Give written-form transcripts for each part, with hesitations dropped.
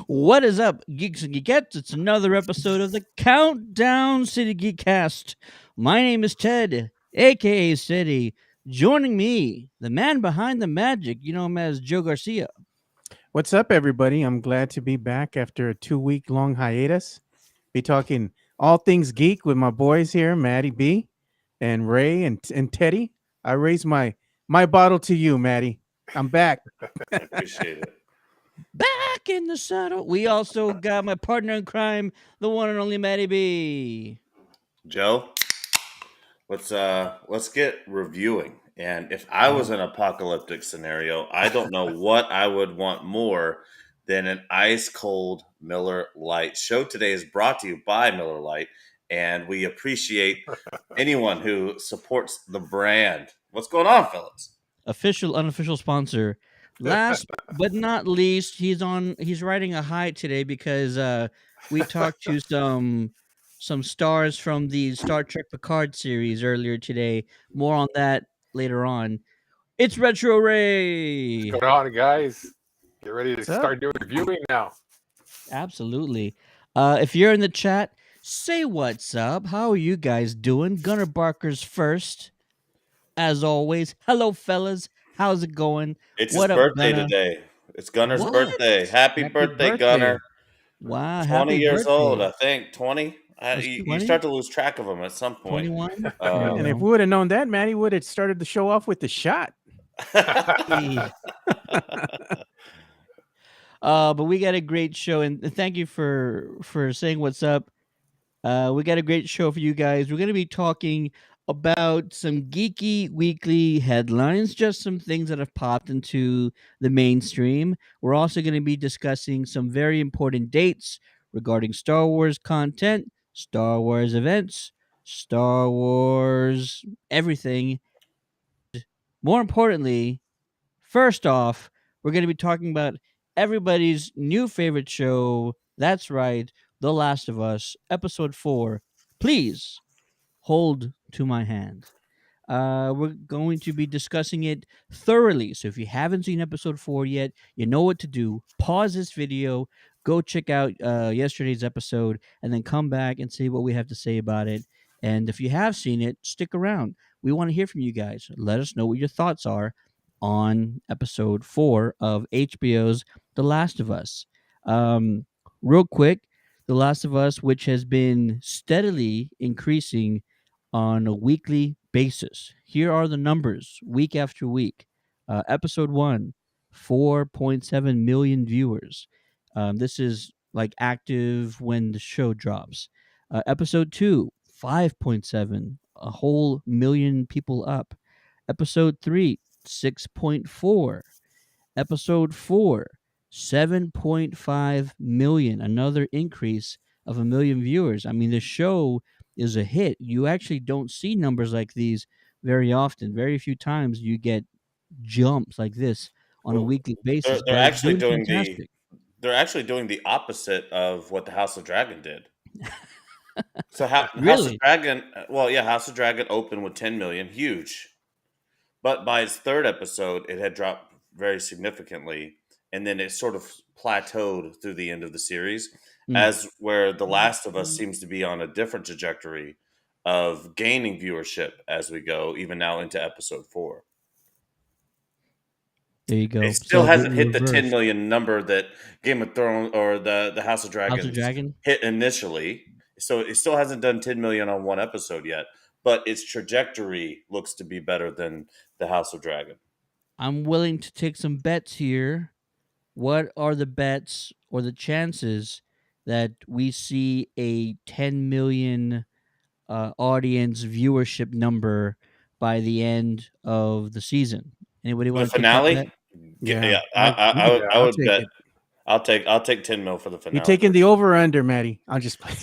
What is up, geeks and geekettes? It's another episode of the Countdown City Geekcast. My name is Ted, aka City. Joining me, the man behind the magic. You know him as Joe Garcia. What's up, everybody? I'm glad to be back after a 2-week long hiatus. Be talking all things geek with my boys here, Maddie B and Ray and Teddy. I raise my bottle to you, Maddie. I'm back. I appreciate it. Back in the saddle. We also got my partner in crime, the one and only Maddie B. Joe, let's get reviewing. And if I was an apocalyptic scenario, I don't know what I would want more than an ice cold Miller Lite. Show today is brought to you by Miller Lite, and we appreciate anyone who supports the brand. What's going on, fellas? Official, unofficial sponsor. Last but not least, he's riding a high today because we talked to some stars from the Star Trek Picard series earlier today. More on that later on. It's Retro Ray. What's going on, guys? Get ready to What's up? start doing reviewing now. Absolutely. If you're in the chat, say what's up. How are you guys doing? Gunnar Barker's first. As always, hello fellas. How's it going? It's What his up, birthday Gunnar? today. It's Gunner's What? birthday. Happy birthday, Gunner. Wow, 20 happy years birthday. old, I think. 20? Was You 20? start to lose track of them at some point. 21? And if we would have known that, Maddie would have started the show off with the shot. But we got a great show, and thank you for saying what's up. We got a great show for you guys. We're going to be talking about some geeky weekly headlines, just some things that have popped into the mainstream. We're also going to be discussing some very important dates regarding Star Wars content, Star Wars events, Star Wars everything. More importantly, first off, we're going to be talking about everybody's new favorite show. That's right, The Last of Us, episode 4. Please hold to my hand. We're going to be discussing it thoroughly. So if you haven't seen episode 4 yet, you know what to do. Pause this video, go check out yesterday's episode, and then come back and see what we have to say about it. And if you have seen it, stick around. We want to hear from you guys. Let us know what your thoughts are on episode 4 of HBO's The Last of Us. Real quick, The Last of Us, which has been steadily increasing on a weekly basis. Here are the numbers week after week. Episode 1, 4.7 million viewers. This is like active when the show drops. Episode 2, 5.7, a whole million people up. Episode 3, 6.4. Episode 4, 7.5 million, another increase of a million viewers. I mean, the show is a hit. You actually don't see numbers like these very often. Very few times you get jumps like this on a Well, weekly basis. They're But it's actually doing doing fantastic. the opposite of what the House of Dragon did. So House of Really? Dragon, House of Dragon opened with 10 million, huge. But by its third episode, it had dropped very significantly, and then it sort of plateaued through the end of the series, as where The Last of Us seems to be on a different trajectory of gaining viewership as we go, even now into episode 4. There you go. It still So hasn't hit the reversed. 10 million number that Game of Thrones or the House of House of Dragons Dragon. hit initially. So it still hasn't done 10 million on one episode yet, but its trajectory looks to be better than the House of Dragon. I'm willing to take some bets here. What are the bets or the chances that we see a 10 million audience viewership number by the end of the season? Anybody The want to take that finale? bet? Yeah, I'll I would take bet. it. I'll take 10 mil for the finale. You taking the over or under, Maddie? I'll just play.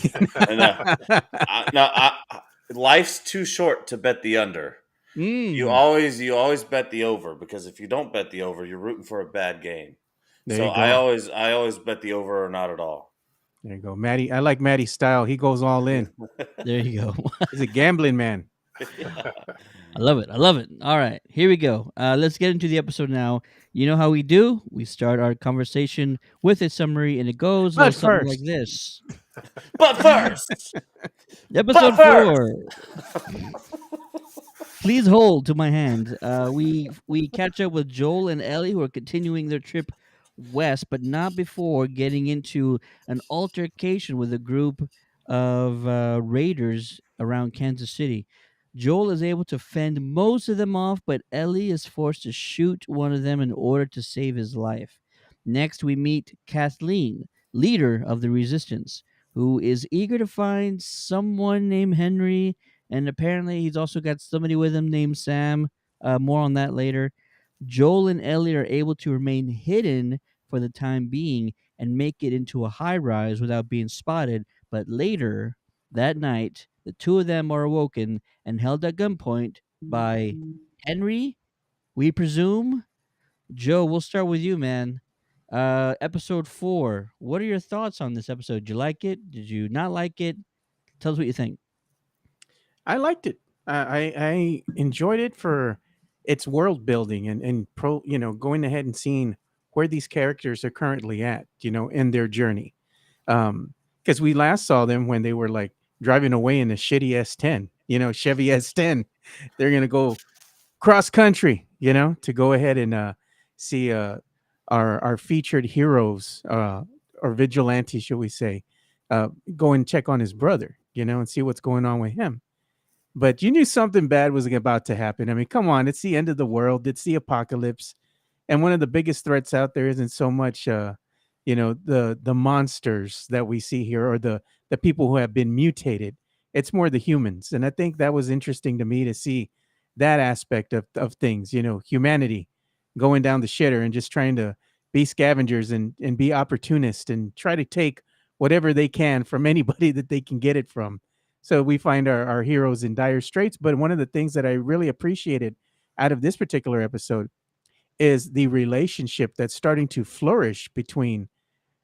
Life's too short to bet the under. You always bet the over, because if you don't bet the over, you're rooting for a bad game. There So you go. I always bet the over or not at all. There you go, Maddie. I like Maddie's style. He goes all in. There you go. He's a gambling man. I love it. I love it. All right, here we go. Let's get into the episode now. You know how we do? We start our conversation with a summary, and it goes a little But something like first, this. But first, but Episode first. 4. Please hold to my hand. We catch up with Joel and Ellie, who are continuing their trip west, but not before getting into an altercation with a group of raiders around Kansas City. Joel is able to fend most of them off, but Ellie is forced to shoot one of them in order to save his life. Next, we meet Kathleen, leader of the resistance, who is eager to find someone named Henry, and apparently he's also got somebody with him named Sam. More on that later. Joel and Ellie are able to remain hidden for the time being and make it into a high rise without being spotted. But later that night, the two of them are awoken and held at gunpoint by Henry, we presume. Joe, we'll start with you, man. Episode 4. What are your thoughts on this episode? Did you like it? Did you not like it? Tell us what you think. I liked it. I enjoyed it for its world building and going ahead and seeing where these characters are currently at, in their journey. Because we last saw them when they were like driving away in a shitty S10, Chevy S10. They're gonna go cross country, to go ahead and see our featured heroes, or vigilantes, shall we say, go and check on his brother, and see what's going on with him. But you knew something bad was about to happen. I mean, come on, it's the end of the world, it's the apocalypse, and one of the biggest threats out there isn't so much, the monsters that we see here, or the people who have been mutated. It's more the humans, and I think that was interesting to me to see that aspect of things. Humanity going down the shitter and just trying to be scavengers and be opportunists and try to take whatever they can from anybody that they can get it from. So we find our heroes in dire straits. But one of the things that I really appreciated out of this particular episode is the relationship that's starting to flourish between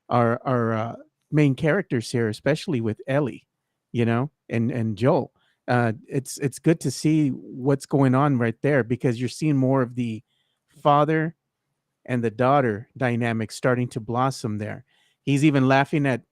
our main characters here, especially with Ellie, and Joel. It's good to see what's going on right there, because you're seeing more of the father and the daughter dynamic starting to blossom there. He's even laughing at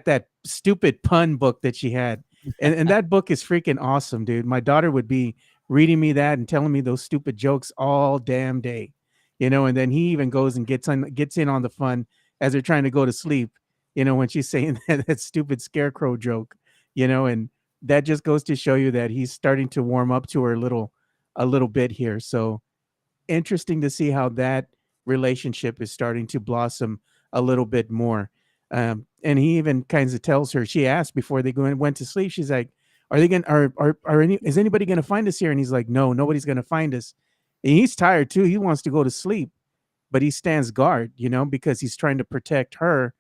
that stupid pun book that she had. And that book is freaking awesome, dude. My daughter would be reading me that and telling me those stupid jokes all damn day. And then he even goes and gets in on the fun as they're trying to go to sleep, when she's saying that stupid scarecrow joke, and that just goes to show you that he's starting to warm up to her a little bit here. So interesting to see how that relationship is starting to blossom a little bit more. And he even kind of tells her, she asked before they went to sleep, she's like, are they going to, is anybody going to find us here? And he's like, no, nobody's going to find us. And he's tired too. He wants to go to sleep, but he stands guard, because he's trying to protect her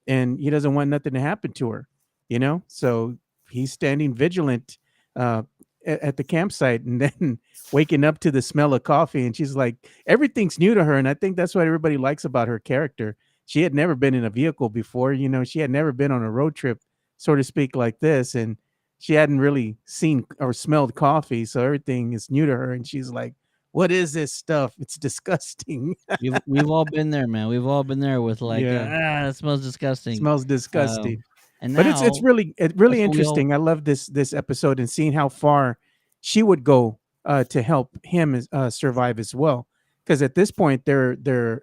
and he doesn't want nothing to happen to her, So he's standing vigilant uh, at the campsite, and then waking up to the smell of coffee. And she's like, everything's new to her. And I think that's what everybody likes about her character. She had never been in a vehicle before, she had never been on a road trip, so to speak, like this. And she hadn't really seen or smelled coffee. So everything is new to her. And she's like, what is this stuff? It's disgusting. We've all been there, man. We've all been there with like, Yeah. that smells disgusting. Smells disgusting. And But it's now really that's what we all interesting. I love this episode and seeing how far she would go to help him survive as well. Because at this point, their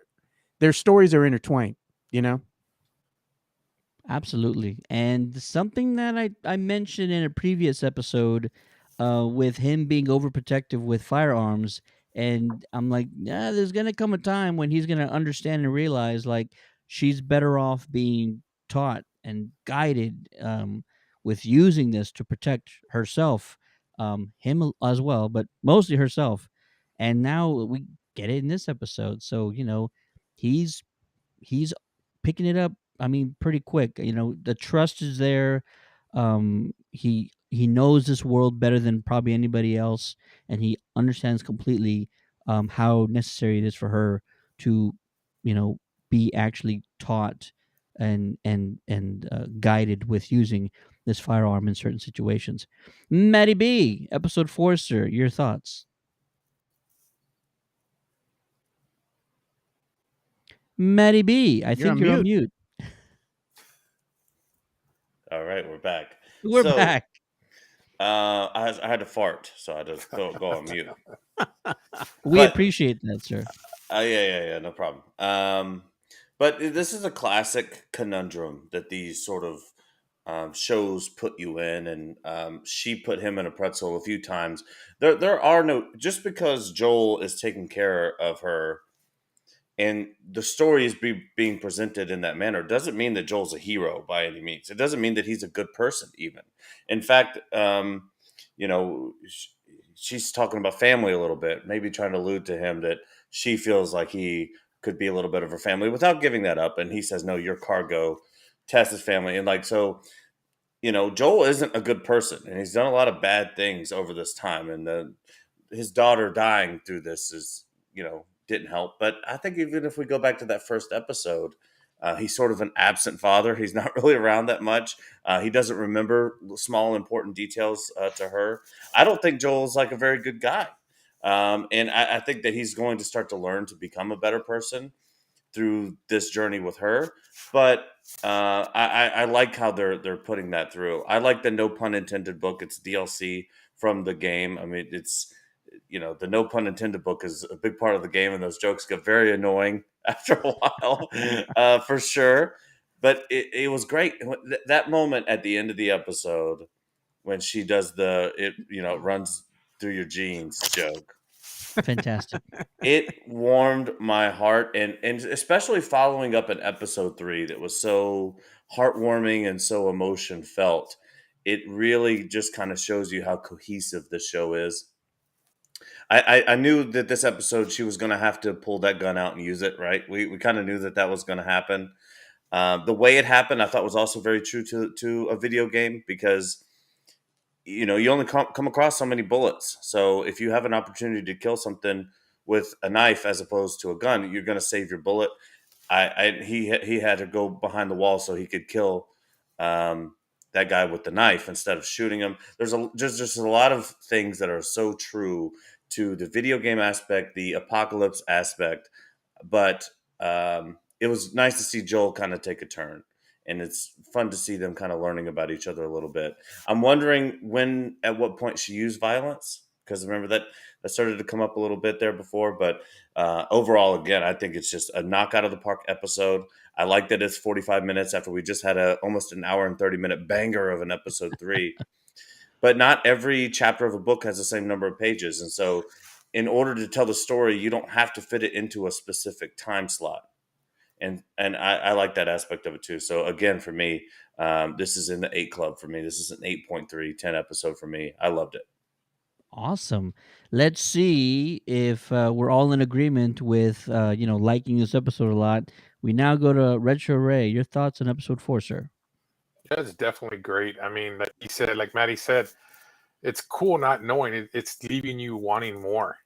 stories are intertwined. You know. absolutely. And something that I mentioned in a previous episode, with him being overprotective with firearms, and I'm like, yeah, there's gonna come a time when he's gonna understand and realize like she's better off being taught and guided, with using this to protect herself, him as well, but mostly herself. And now we get it in this episode. So he's he's picking it up. I mean, pretty quick. The trust is there. He knows this world better than probably anybody else, and he understands completely how necessary it is for her to, you know, be actually taught and guided with using this firearm in certain situations. Maddie B, episode 4, sir. Your thoughts? Maddie B, I You're think on you're on mute. mute. All right, we're back. We're So, back. I had to fart, so I had to go on mute. We But appreciate that, sir. yeah, no problem. But this is a classic conundrum that these sort of shows put you in, and she put him in a pretzel a few times. There are no, just because Joel is taking care of her and the story is being presented in that manner doesn't mean that Joel's a hero by any means. It doesn't mean that he's a good person, even. In fact, you know, she's talking about family a little bit, maybe trying to allude to him that she feels like he could be a little bit of her family without giving that up. And he says, "No, you're cargo." Tess' family, and like so, Joel isn't a good person, and he's done a lot of bad things over this time, and his daughter dying through this is, didn't help. But I think even if we go back to that first episode, he's sort of an absent father. He's not really around that much. He doesn't remember small important details to her. I don't think Joel's like a very good guy, and I think that he's going to start to learn to become a better person through this journey with her. But I like how they're putting that through. I like the no pun intended book. It's DLC from the game. I mean, it's the no pun intended book is a big part of the game, and those jokes get very annoying after a while, for sure. But it was great. That moment at the end of the episode when she does it runs through your jeans joke. Fantastic. It warmed my heart, and especially following up in episode 3 that was so heartwarming and so emotion felt. It really just kind of shows you how cohesive the show is. I knew that this episode she was going to have to pull that gun out and use it, right? We kind of knew that was going to happen. The way it happened, I thought, was also very true to a video game, because you only come across so many bullets. So if you have an opportunity to kill something with a knife as opposed to a gun, you're going to save your bullet. He had to go behind the wall so he could kill that guy with the knife instead of shooting him. There's just a lot of things that are so true to the video game aspect, the apocalypse aspect, but it was nice to see Joel kind of take a turn, and it's fun to see them kind of learning about each other a little bit. I'm wondering at what point she used violence, because remember that started to come up a little bit there before. But overall, again, I think it's just a knockout of the park episode. I like that it's 45 minutes after we just had almost an hour and 30-minute banger of an episode 3. But not every chapter of a book has the same number of pages, and so in order to tell the story, you don't have to fit it into a specific time slot. And I like that aspect of it too. So again, for me, this is in the 8 club for me. This is an 8.3, 10 episode for me. I loved it. Awesome. Let's see if we're all in agreement with liking this episode a lot. We now go to Retro Ray. Your thoughts on episode 4, sir? Yeah, it's definitely great. I mean, like Maddie said, it's cool not knowing it. It's leaving you wanting more.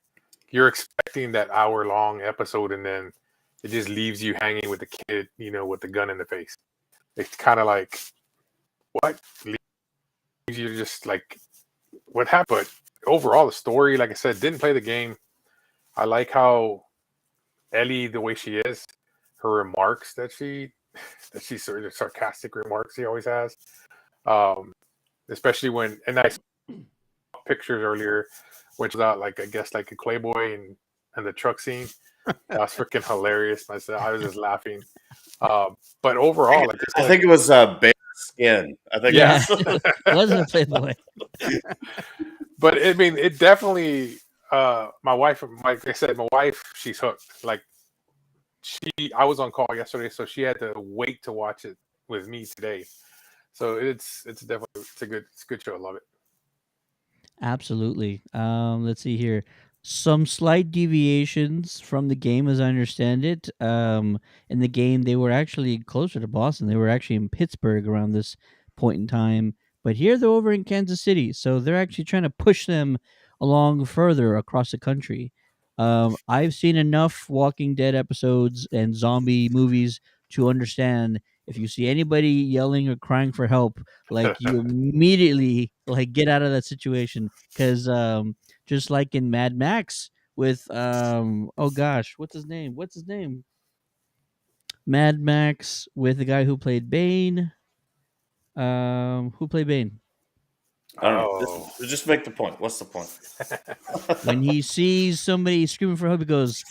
You're expecting that hour-long episode, and then it just leaves you hanging with the kid, with the gun in the face. It's kind of like, what? Leaves you just like, what happened? But overall, the story, like I said, didn't play the game. I like how Ellie, the way she is, her remarks that she sort of sarcastic remarks she always has. Especially and I saw pictures earlier when she was out, like, I guess, like a Playboy and the truck scene. That was freaking hilarious. I was just laughing. But overall, like I I said, think it was bare skin. I think Yeah, it was. it wasn't a Playboy. but I mean, it definitely. My wife, like I said, my wife, she's hooked. Like I was on call yesterday, so she had to wait to watch it with me today. So it's definitely it's a good show. I love it. Absolutely. Let's see here. Some slight deviations from the game, as I understand it. In the game, they were actually closer to Boston. They were actually in Pittsburgh around this point in time. But here they're over in Kansas City. So they're actually trying to push them along further across the country. I've seen enough Walking Dead episodes and zombie movies to understand if you see anybody yelling or crying for help, like you immediately like get out of that situation because just like in Mad Max with oh gosh, what's his name, Mad Max with the guy who played Bane, who played Bane. I don't know. Oh, Just make the point. What's the point? When he sees somebody screaming for help, he goes,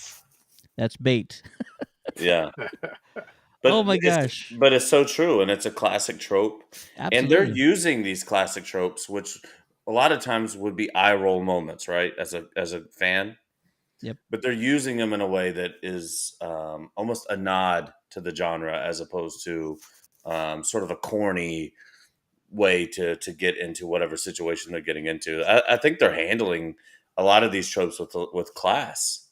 "That's bait." Yeah, Oh my gosh, but it's so true, and it's a classic trope, and they're absolutely. using these classic tropes, which a lot of times would be eye roll moments, right? As a fan, Yep, but they're using them in a way that is almost a nod to the genre, as opposed to sort of a corny way to get into whatever situation they're getting into. I think they're handling a lot of these tropes with class.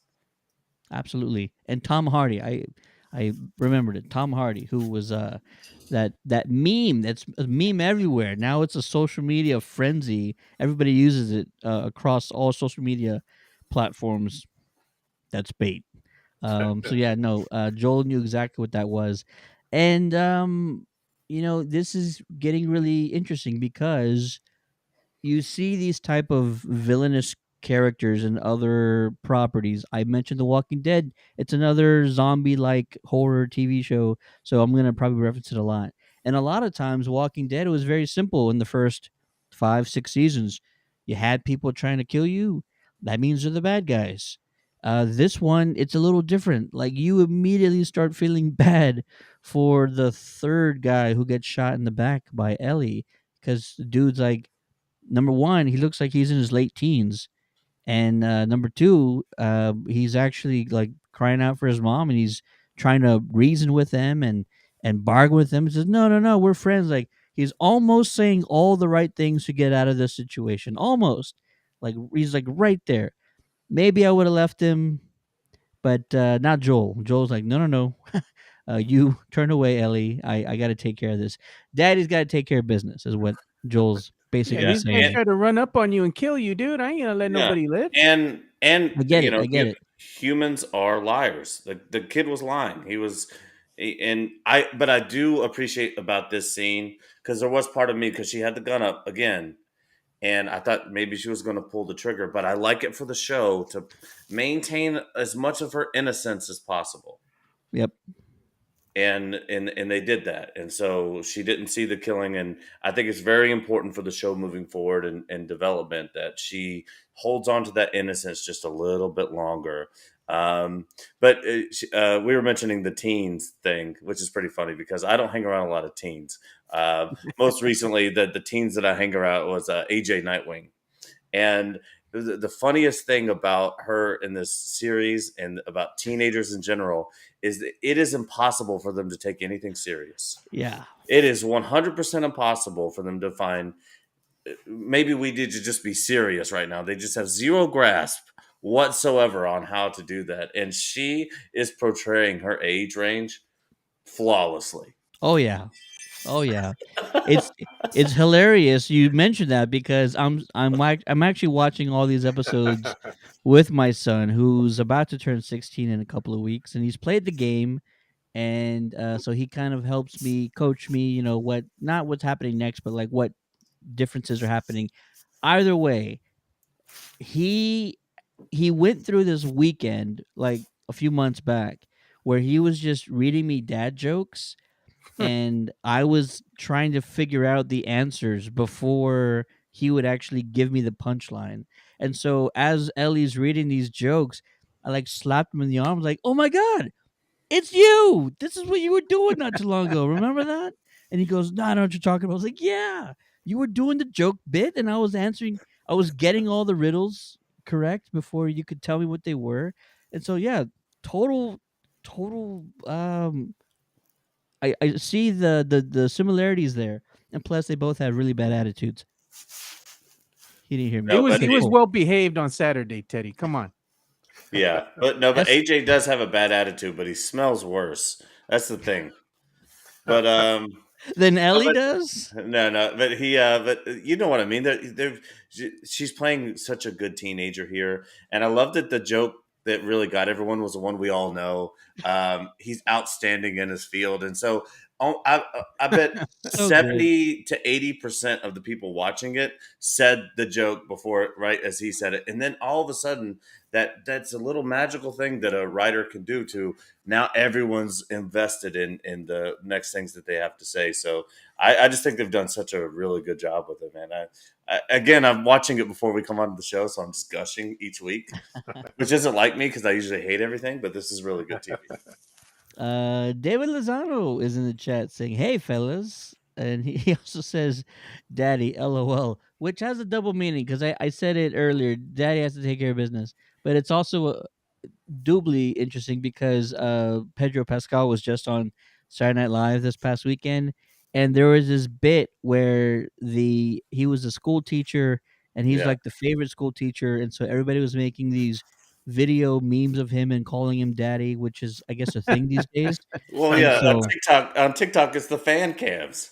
absolutely. And Tom Hardy, I remembered it. Tom Hardy, who was that meme that's a meme everywhere. Now it's a social media frenzy. Everybody uses it across all social media platforms. That's bait. So yeah, no, Joel knew exactly what that was, and this is getting really interesting because you see these type of villainous characters in other properties. I mentioned The Walking Dead. It's another zombie-like horror TV show, so I'm gonna probably reference it a lot. And a lot of times, Walking Dead was very simple in the first 5, 6 seasons. You had people trying to kill you. That means they're the bad guys. This one, it's a little different. Like you immediately start feeling bad for the third guy who gets shot in the back by Ellie because the dude's like, number one, he looks like he's in his late teens, and number two, he's actually like crying out for his mom, and he's trying to reason with them and bargain with them. He says, "No, no, no, we're friends." Like he's almost saying all the right things to get out of this situation. Almost, like he's like right there. Maybe I would have left him, but not Joel. Joel's like, "No, no, no." You turn away, Ellie. I got to take care of this. Daddy's got to take care of business, is what Joel's Yeah, basically Yeah, these guys saying. and try to run up on you and kill you, dude. I ain't gonna let yeah, nobody live. and I get it. I get it. humans are liars. The kid was lying. But I do appreciate about this scene because there was part of me because she had the gun up again, and I thought maybe she was going to pull the trigger. But I like it for the show to maintain as much of her innocence as possible. Yep. And they did that, and so she didn't see the killing, and I think it's very important for the show moving forward and development that she holds on to that innocence just a little bit longer. But we were mentioning the teens thing, which is pretty funny because I don't hang around a lot of teens. Most recently, the teens that I hang around was AJ Nightwing. And the funniest thing about her in this series and about teenagers in general is that it is impossible for them to take anything serious. Yeah. It is 100% impossible for them to find, maybe we need to just be serious right now. They just have zero grasp whatsoever on how to do that. And she is portraying her age range flawlessly. Oh yeah. Oh yeah. It's it's hilarious you mentioned that because I'm actually watching all these episodes with my son who's about to turn 16 in a couple of weeks, and he's played the game, and so he kind of helps me coach me, what, not what's happening next, but like what differences are happening. Either way, he he went through this weekend like a few months back where he was just reading me dad jokes, and I was trying to figure out the answers before he would actually give me the punchline. And so as Ellie's reading these jokes, I like slapped him in the arm, like, "Oh my god, it's you! This is what you were doing not too long ago. Remember that?" And he goes, "No, I know what you're talking about." I was like, "Yeah, you were doing the joke bit, and I was answering. I was getting all the riddles correct before you could tell me what they were." And so, yeah, total, total. I see the similarities there, and plus they both have really bad attitudes. He didn't hear He me. No, was but Okay, he was cool. well behaved on Saturday, Teddy. Come on. yeah, but That's AJ does have a bad attitude, but he smells worse. That's the thing. But Than no, Ellie but does. no, but you know what I mean. She's playing such a good teenager here, and I loved that the joke that really got everyone was the one we all know He's outstanding in his field, and so I bet So good. 70 to 80% of the people watching it said the joke before, right as he said it, and then all of a sudden that's a little magical thing that a writer can do to now everyone's invested in the next things that they have to say. So I just think they've done such a really good job with it, man. Again, I'm watching it before we come on the show, so I'm just gushing each week, which isn't like me because I usually hate everything, but this is really good TV. David Lozano is in the chat saying, "Hey, fellas," and he also says, "Daddy, LOL," which has a double meaning because I said it earlier. Daddy has to take care of business, but it's also doubly interesting because Pedro Pascal was just on Saturday Night Live this past weekend, and there was this bit where he was a school teacher, and he's Yeah. like the favorite school teacher, and so everybody was making these video memes of him and calling him daddy, which is I guess a thing these days. Well, And yeah, so On TikTok, it's the fan cams.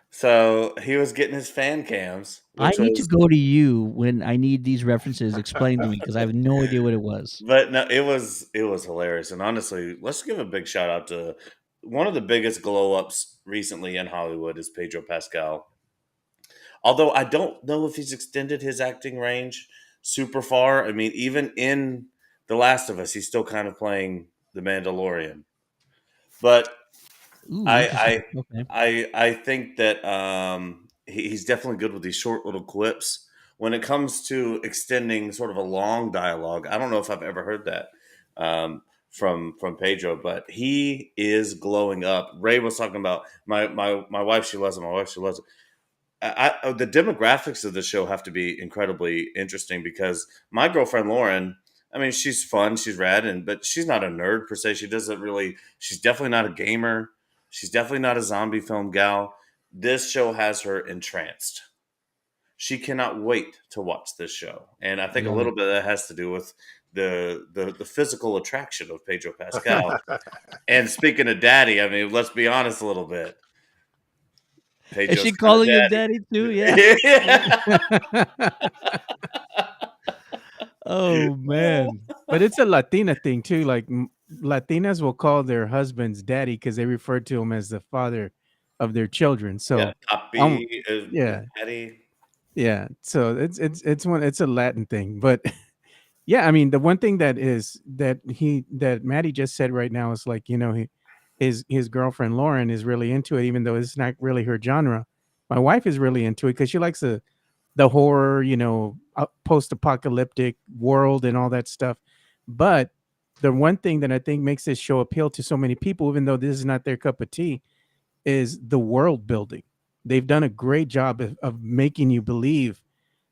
So he was getting his fan cams, I which need to was, go to you when I need these references explained to me because I have no idea what it was. but no, it was hilarious. And honestly, let's give a big shout out to one of the biggest glow ups recently in Hollywood is Pedro Pascal. Although I don't know if he's extended his acting range super far. I mean, even in The Last of Us, he's still kind of playing the Mandalorian. But Ooh, interesting. I Okay. I think that he's definitely good with these short little clips. When it comes to extending sort of a long dialogue, I don't know if I've ever heard that from Pedro, but he is glowing up. Ray was talking about my wife. She loves him. My wife, she loves him. The demographics of the show have to be incredibly interesting because my girlfriend Lauren, I mean, she's fun, she's rad, but she's not a nerd per se. She doesn't really. She's definitely not a gamer. She's definitely not a zombie film gal. This show has her entranced. She cannot wait to watch this show, and I think a Love little it. bit of that has to do with the physical attraction of Pedro Pascal. And speaking of daddy, I mean, let's be honest a little bit. Is Pedro's she kind of calling him daddy too? Yeah. daddy. Yeah. Oh man. But it's a Latina thing too. Like Latinas will call their husbands daddy because they refer to him as the father of their children. Yeah, So, Papi is yeah, daddy. yeah. So it's a Latin thing. But yeah, I mean, the one thing that Maddie just said right now is like, his girlfriend Lauren is really into it, even though it's not really her genre. My wife is really into it because she likes the horror, post-apocalyptic world and all that stuff. But the one thing that I think makes this show appeal to so many people, even though this is not their cup of tea, is the world building. They've done a great job of making you believe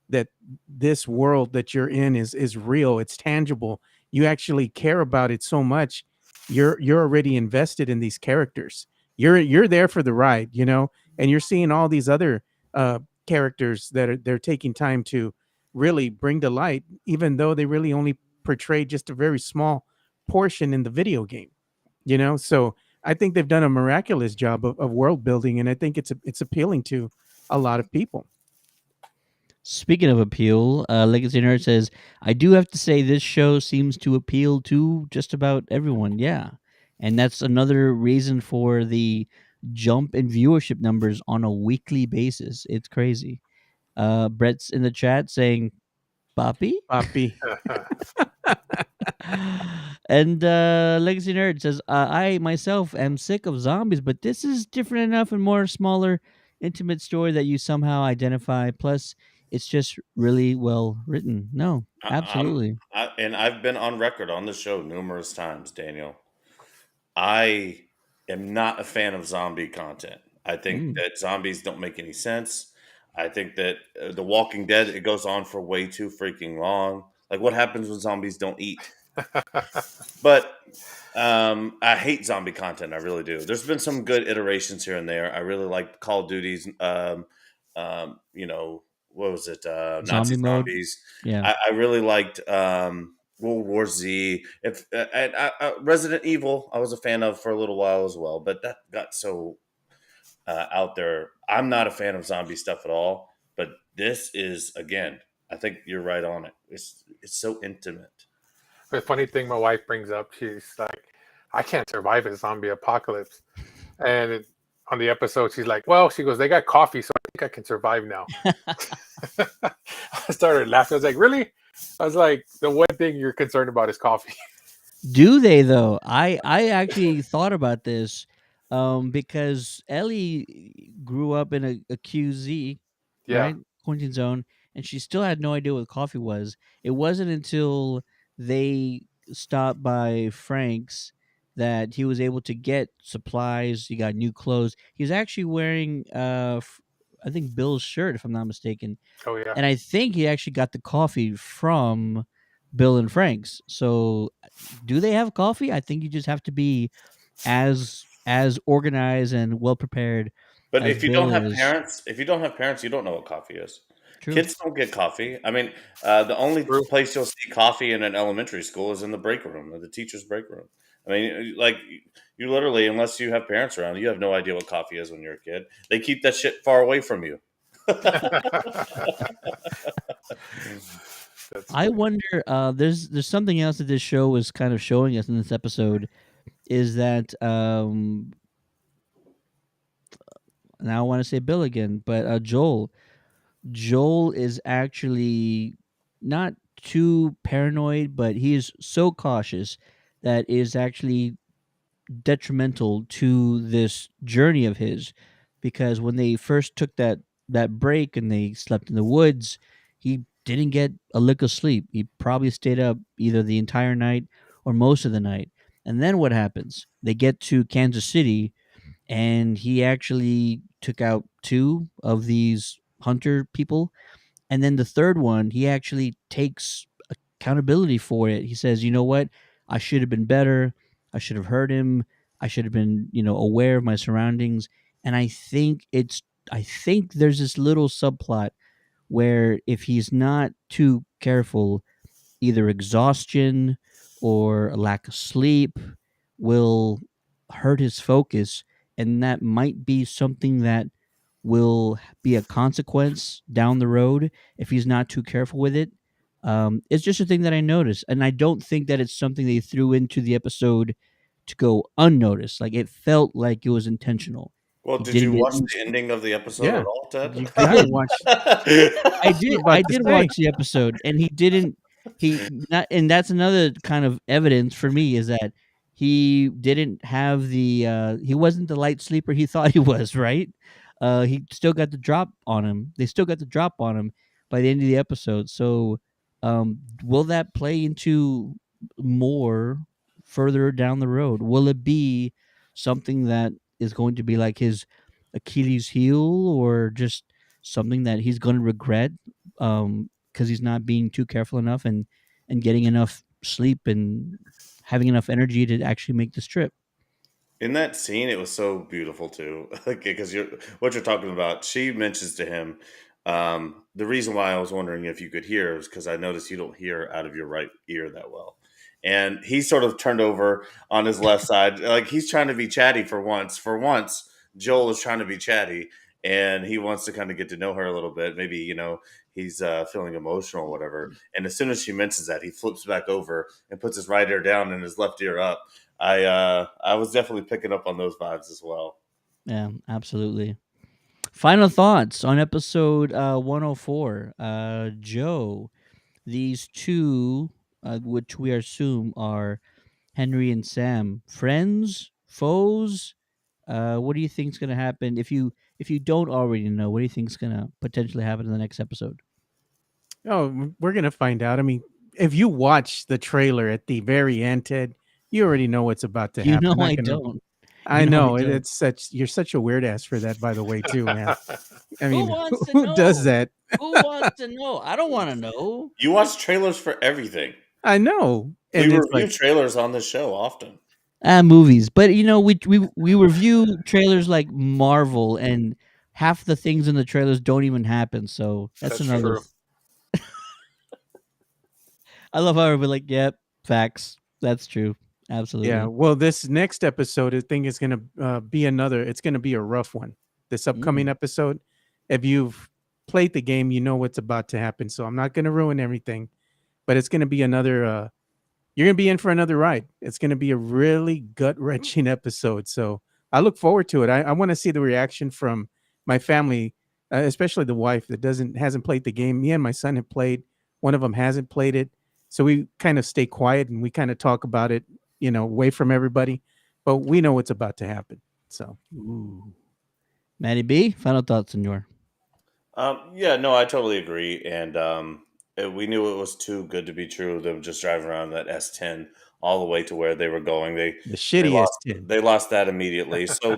that this world that you're in is real, it's tangible, you actually care about it so much, you're already invested in these characters, you're there for the ride, and you're seeing all these other uh characters that they're taking time to really bring to light, even though they really only portray just a very small portion in the video game, so I think they've done a miraculous job of world building, and I think it's appealing to a lot of people. Speaking of appeal, Legacy Nerd says, I do have to say this show seems to appeal to just about everyone. Yeah. And that's another reason for the jump in viewership numbers on a weekly basis. It's crazy. Brett's in the chat saying, Papi? Papi. And Legacy Nerd says, I myself am sick of zombies, but this is different enough and more smaller, intimate story that you somehow identify. Plus, it's just really well written. No, absolutely. And I've been on record on the show numerous times, Daniel. I am not a fan of zombie content. I think Mm. that zombies don't make any sense. I think that The Walking Dead, it goes on for way too freaking long. Like, what happens when zombies don't eat? But I hate zombie content. I really do. There's been some good iterations here and there. I really like Call of Duty's. What was it? Nazi Zombie mode. zombies. Yeah. I really liked World War Z. If Resident Evil, I was a fan of for a little while as well, but that got so out there. I'm not a fan of zombie stuff at all. But this is, again, I think you're right on it. It's so intimate. The funny thing my wife brings up, she's like, I can't survive a zombie apocalypse. And on the episode, she's like, well, she goes, they got coffee, so I think I can survive now. I started laughing. I was like, really? I was like, the one thing you're concerned about is coffee. Do they though? I actually thought about this, because Ellie grew up in a QZ, Yeah. right, quarantine zone, and she still had no idea what coffee was. It wasn't until they stopped by Frank's that he was able to get supplies. He got new clothes. He was actually wearing, I think Bill's shirt, if I'm not mistaken, Oh, yeah. and I think he actually got the coffee from Bill and Frank's. So, do they have coffee? I think you just have to be as organized and well prepared But as if you don't Bill have is. parents, you don't know what coffee is. True. Kids don't get coffee. I mean, the only True. place you'll see coffee in an elementary school is in the break room, or the teacher's break room. I mean, like you literally, unless you have parents around, you have no idea what coffee is when you're a kid. They keep that shit far away from you. That's I funny. wonder. There's something else that this show is kind of showing us in this episode is that now I want to say Bill again, but Joel. Joel is actually not too paranoid, but he is so cautious that is actually detrimental to this journey of his, because when they first took that break and they slept in the woods, he didn't get a lick of sleep. He probably stayed up either the entire night or most of the night. And then what happens? They get to Kansas City, and he actually took out two of these hunter people, and then the third one, he actually takes accountability for it. He says, "You know what? I should have been better. I should have heard him. I should have been, aware of my surroundings." And I think there's this little subplot where if he's not too careful, either exhaustion or a lack of sleep will hurt his focus, and that might be something that will be a consequence down the road if he's not too careful with it. It's just a thing that I noticed, and I don't think that it's something they threw into the episode to go unnoticed. Like, it felt like it was intentional. Well, He did didn't you get. watch the ending of the episode Yeah, at all, Ted? you I gotta did. watch. I I was did. about I to did say. watch the episode, and he didn't. He not, and that's another kind of evidence for me is that he didn't have the. He wasn't the light sleeper he thought he was. Right. He still got the drop on him. They still got the drop on him by the end of the episode. So, will that play into more further down the road? Will it be something that is going to be like his Achilles heel, or just something that he's going to regret, because he's not being too careful enough and getting enough sleep and having enough energy to actually make this trip? In that scene, it was so beautiful too, because what you're talking about. She mentions to him, the reason why I was wondering if you could hear is because I noticed you don't hear out of your right ear that well, and he sort of turned over on his left side, like he's trying to be chatty for once. For once, Joel is trying to be chatty, and he wants to kind of get to know her a little bit. Maybe he's feeling emotional, or whatever. And as soon as she mentions that, he flips back over and puts his right ear down and his left ear up. I was definitely picking up on those vibes as well. Yeah, absolutely. Final thoughts on episode 104. Joe, these two, which we assume are Henry and Sam, friends, foes. What do you think's gonna happen if you don't already know? What do you think's gonna potentially happen in the next episode? Oh, we're gonna find out. I mean, if you watch the trailer at the very end, Ted, you already know what's about to You know happen. I don't. You I know I know don't. it's such. You're such a weird ass for that, by the way, too, man. I Who mean, wants to who does know? that? Who wants to know? I don't want to know. You watch trailers for everything. I know, We and it's review like, trailers on this show often. Movies, but we review trailers like Marvel, and half the things in the trailers don't even happen. So that's That's another. true. I love how everybody like, yep, facts. That's true. yeah. Absolutely. Well, this next episode, I think, is gonna be another. It's gonna be a rough one. This upcoming Mm. episode. If you've played the game, you know what's about to happen. So I'm not gonna ruin everything, but it's gonna be another you're gonna be in for another ride. It's gonna be a really gut wrenching episode. So I look forward to it. I want to see the reaction from my family, especially the wife that hasn't played the game. Me and my son have played. One of them hasn't played it, so we kind of stay quiet and we kind of talk about it, away from everybody. But we know what's about to happen. So Ooh. Maddie B, final thoughts, senor. Yeah, no, I totally agree. And we knew it was too good to be true. Them just driving around that S10 all the way to where they were going. the They lost shittiest 10. they lost that immediately. So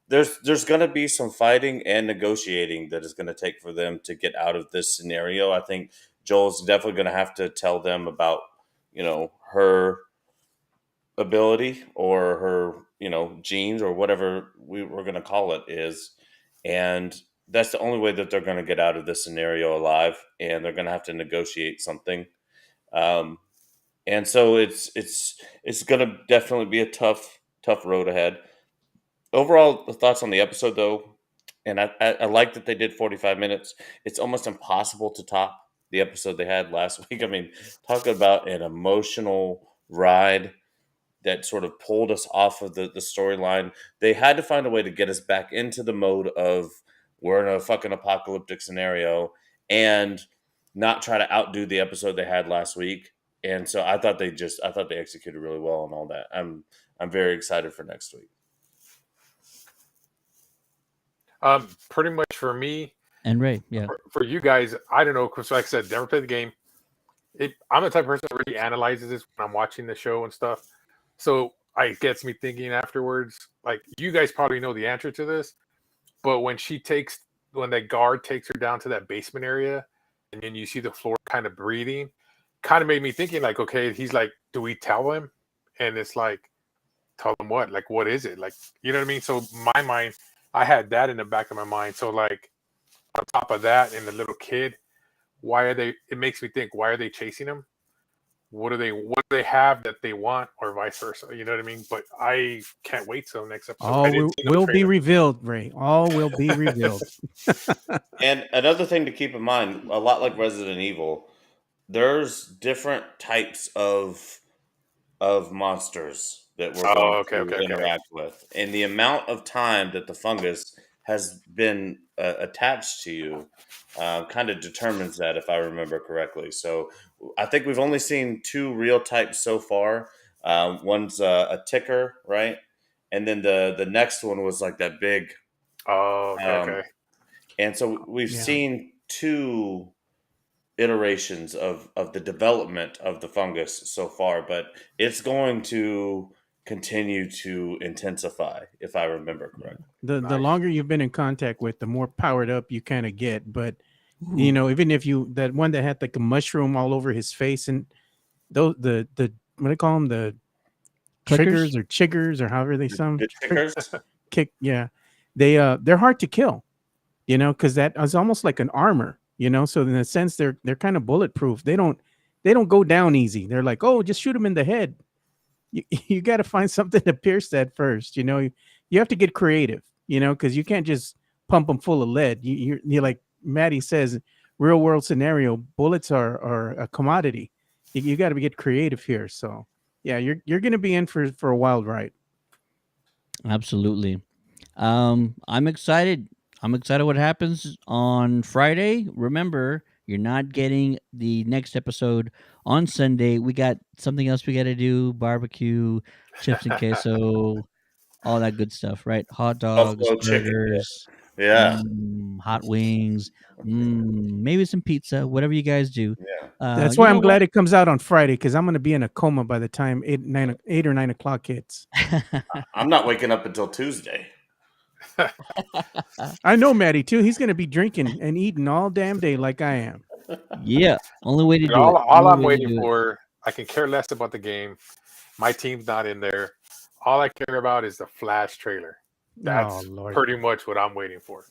there's going to be some fighting and negotiating that is going to take for them to get out of this scenario. I think Joel's definitely going to have to tell them about her ability or her genes or whatever we're going to call it is, and that's the only way that they're going to get out of this scenario alive, and they're going to have to negotiate something. um, and so it's going to definitely be a tough road ahead. Overall, the thoughts on the episode though, and I like that they did 45 minutes. It's almost impossible to top the episode they had last week. I mean, talking about an emotional ride that sort of pulled us off of the storyline. They had to find a way to get us back into the mode of we're in a fucking apocalyptic scenario and not try to outdo the episode they had last week. And so I thought they executed really well on all that. I'm very excited for next week. Pretty much for me, And Ray, yeah. for you guys, I don't know, because like I said, never played the game. I'm the type of person that really analyzes this when I'm watching the show and stuff. So it gets me thinking afterwards. Like, you guys probably know the answer to this, but when that guard takes her down to that basement area, and then you see the floor kind of breathing, kind of made me thinking, like, okay, he's like, do we tell him? And it's like, tell him what? Like, what is it? Like, you know what I mean? So my mind, I had that in the back of my mind. So like, on top of that, and the little kid, it makes me think, why are they chasing him? What do they have that they want, or vice versa? You know what I mean? But I can't wait till next episode. All will be revealed, Ray. All will be revealed. And another thing to keep in mind, a lot like Resident Evil, there's different types of monsters that we're going to interact with, and the amount of time that the fungus has been attached to you kind of determines that, if I remember correctly. So I think we've only seen two real types so far. One's a ticker, right? And then the next one was like that big. Okay. And so we've seen two iterations of the development of the fungus so far, but it's going to continue to intensify, if I remember correctly. The longer you've been in contact with, the more powered up you kind of get. But even if that one that had like a mushroom all over his face, and those the what do they call them, the triggers or chiggers or however they sound, they're hard to kill, because that is almost like an armor, so in a sense they're kind of bulletproof. They don't go down easy. They're like, oh, just shoot them in the head. You got to find something to pierce that first. You have to get creative, because you can't just pump them full of lead. You're like Maddie says, real world scenario, bullets are a commodity. You got to get creative here. So yeah, you're going to be in for a wild ride. Absolutely. I'm excited. I'm excited what happens on Friday. Remember, you're not getting the next episode on Sunday. We got something else we got to do: barbecue, chips and queso, all that good stuff, right? Hot dogs, Buffalo chicken, burgers, yeah. hot wings, maybe some pizza, whatever you guys do. Yeah. That's why I'm glad it comes out on Friday, because I'm going to be in a coma by the time 8 or 9 o'clock hits. I'm not waking up until Tuesday. I know Maddie too. He's going to be drinking and eating all damn day like I am. Yeah, only way to do it. All I'm waiting for, I can care less about the game. My team's not in there. All I care about is the Flash trailer. That's pretty much what I'm waiting for.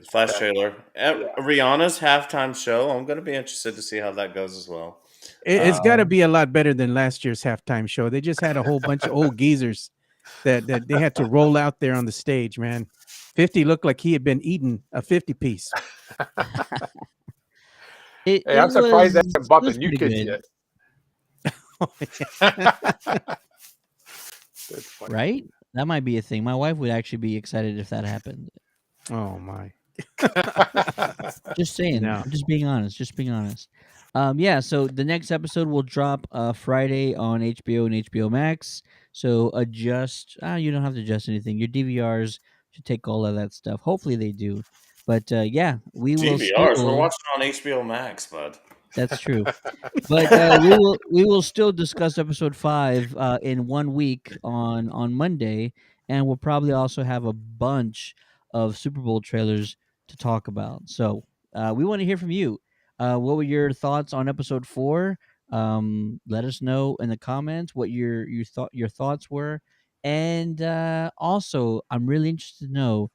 Flash trailer. Rihanna's halftime show. I'm going to be interested to see how that goes as well. It's got to be a lot better than last year's halftime show. They just had a whole bunch of old geezers that they had to roll out there on the stage, man. 50 looked like he had been eating a 50 piece. I'm surprised they haven't bought the new kids yet. That's funny. right? That might be a thing. My wife would actually be excited if that happened. Oh my. Just saying. No. I'm just being honest. Just being honest. Yeah. So the next episode will drop Friday on HBO and HBO Max. So adjust. You don't have to adjust anything. Your DVRs should take all of that stuff. Hopefully they do. But yeah, we will DVRs. We're still. watching on HBO Max, bud. That's true. But we will still discuss episode 5 in 1 week on Monday, and we'll probably also have a bunch of Super Bowl trailers to talk about. So we want to hear from you. What were your thoughts on episode 4? Let us know in the comments what your thoughts were, and also I'm really interested to know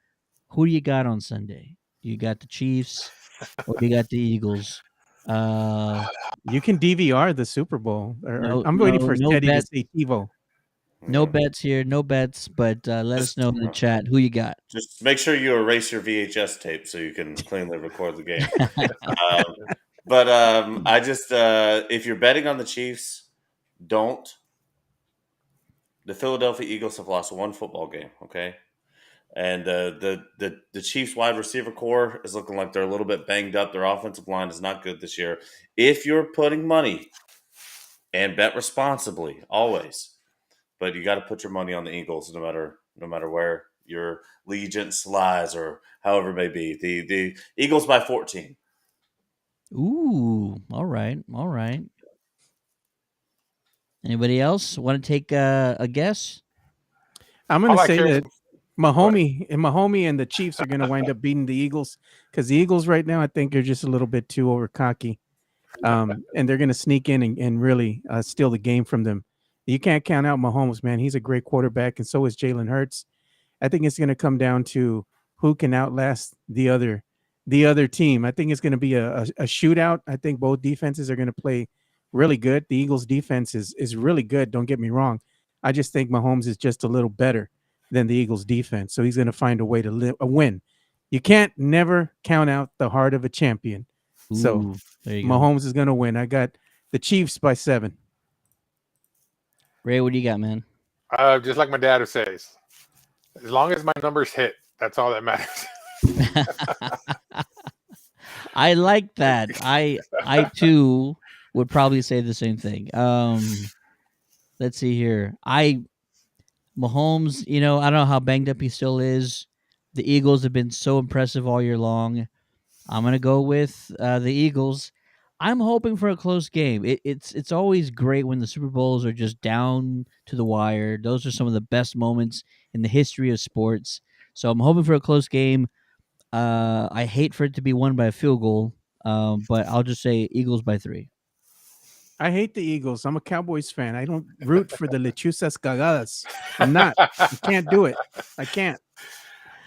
who you got on Sunday. You got the Chiefs or you got the Eagles? Uh, You can DVR the Super Bowl. Or no, I'm waiting no, for no Teddy to bet, say TiVo. no Yeah. bets here, no bets. But let us Just, know in the chat who you got. just make sure you erase your VHS tape so you can cleanly record the game. But I just, if you're betting on the Chiefs, don't. The Philadelphia Eagles have lost one football game. Okay. And the Chiefs wide receiver core is looking like they're a little bit banged up. Their offensive line is not good this year. If you're putting money, and bet responsibly, always. But you got to put your money on the Eagles, no matter where your allegiance lies or however it may be. The Eagles by 14. Ooh, all right, all right. Anybody else want to take a guess? I'm going All to I say care is- that Mahomie and the Chiefs are going to wind up beating the Eagles because the Eagles right now, I think, are just a little bit too over cocky. And they're going to sneak in and really steal the game from them. You can't count out Mahomes, man. He's a great quarterback, and so is Jalen Hurts. I think it's going to come down to who can outlast the other team. I think it's going to be a shootout. I think both defenses are going to play really good. The Eagles' defense is really good. Don't get me wrong. I just think Mahomes is just a little better than the Eagles' defense, so he's going to find a way to win. You can't never count out the heart of a champion. So Ooh, there you go. Mahomes is going to win. I got the Chiefs by 7. Ray, what do you got, man? Just like my dad says, as long as my numbers hit, that's all that matters. I like that. I too would probably say the same thing. Let's see here. Mahomes, I don't know how banged up he still is. The Eagles have been so impressive all year long. I'm gonna go with the Eagles. I'm hoping for a close game. It's always great when the Super Bowls are just down to the wire. Those are some of the best moments in the history of sports. So I'm hoping for a close game. I hate for it to be won by a field goal, but I'll just say Eagles by 3. I hate the Eagles. I'm a Cowboys fan. I don't root for the lechuzas cagadas. I'm not. I can't do it. I can't.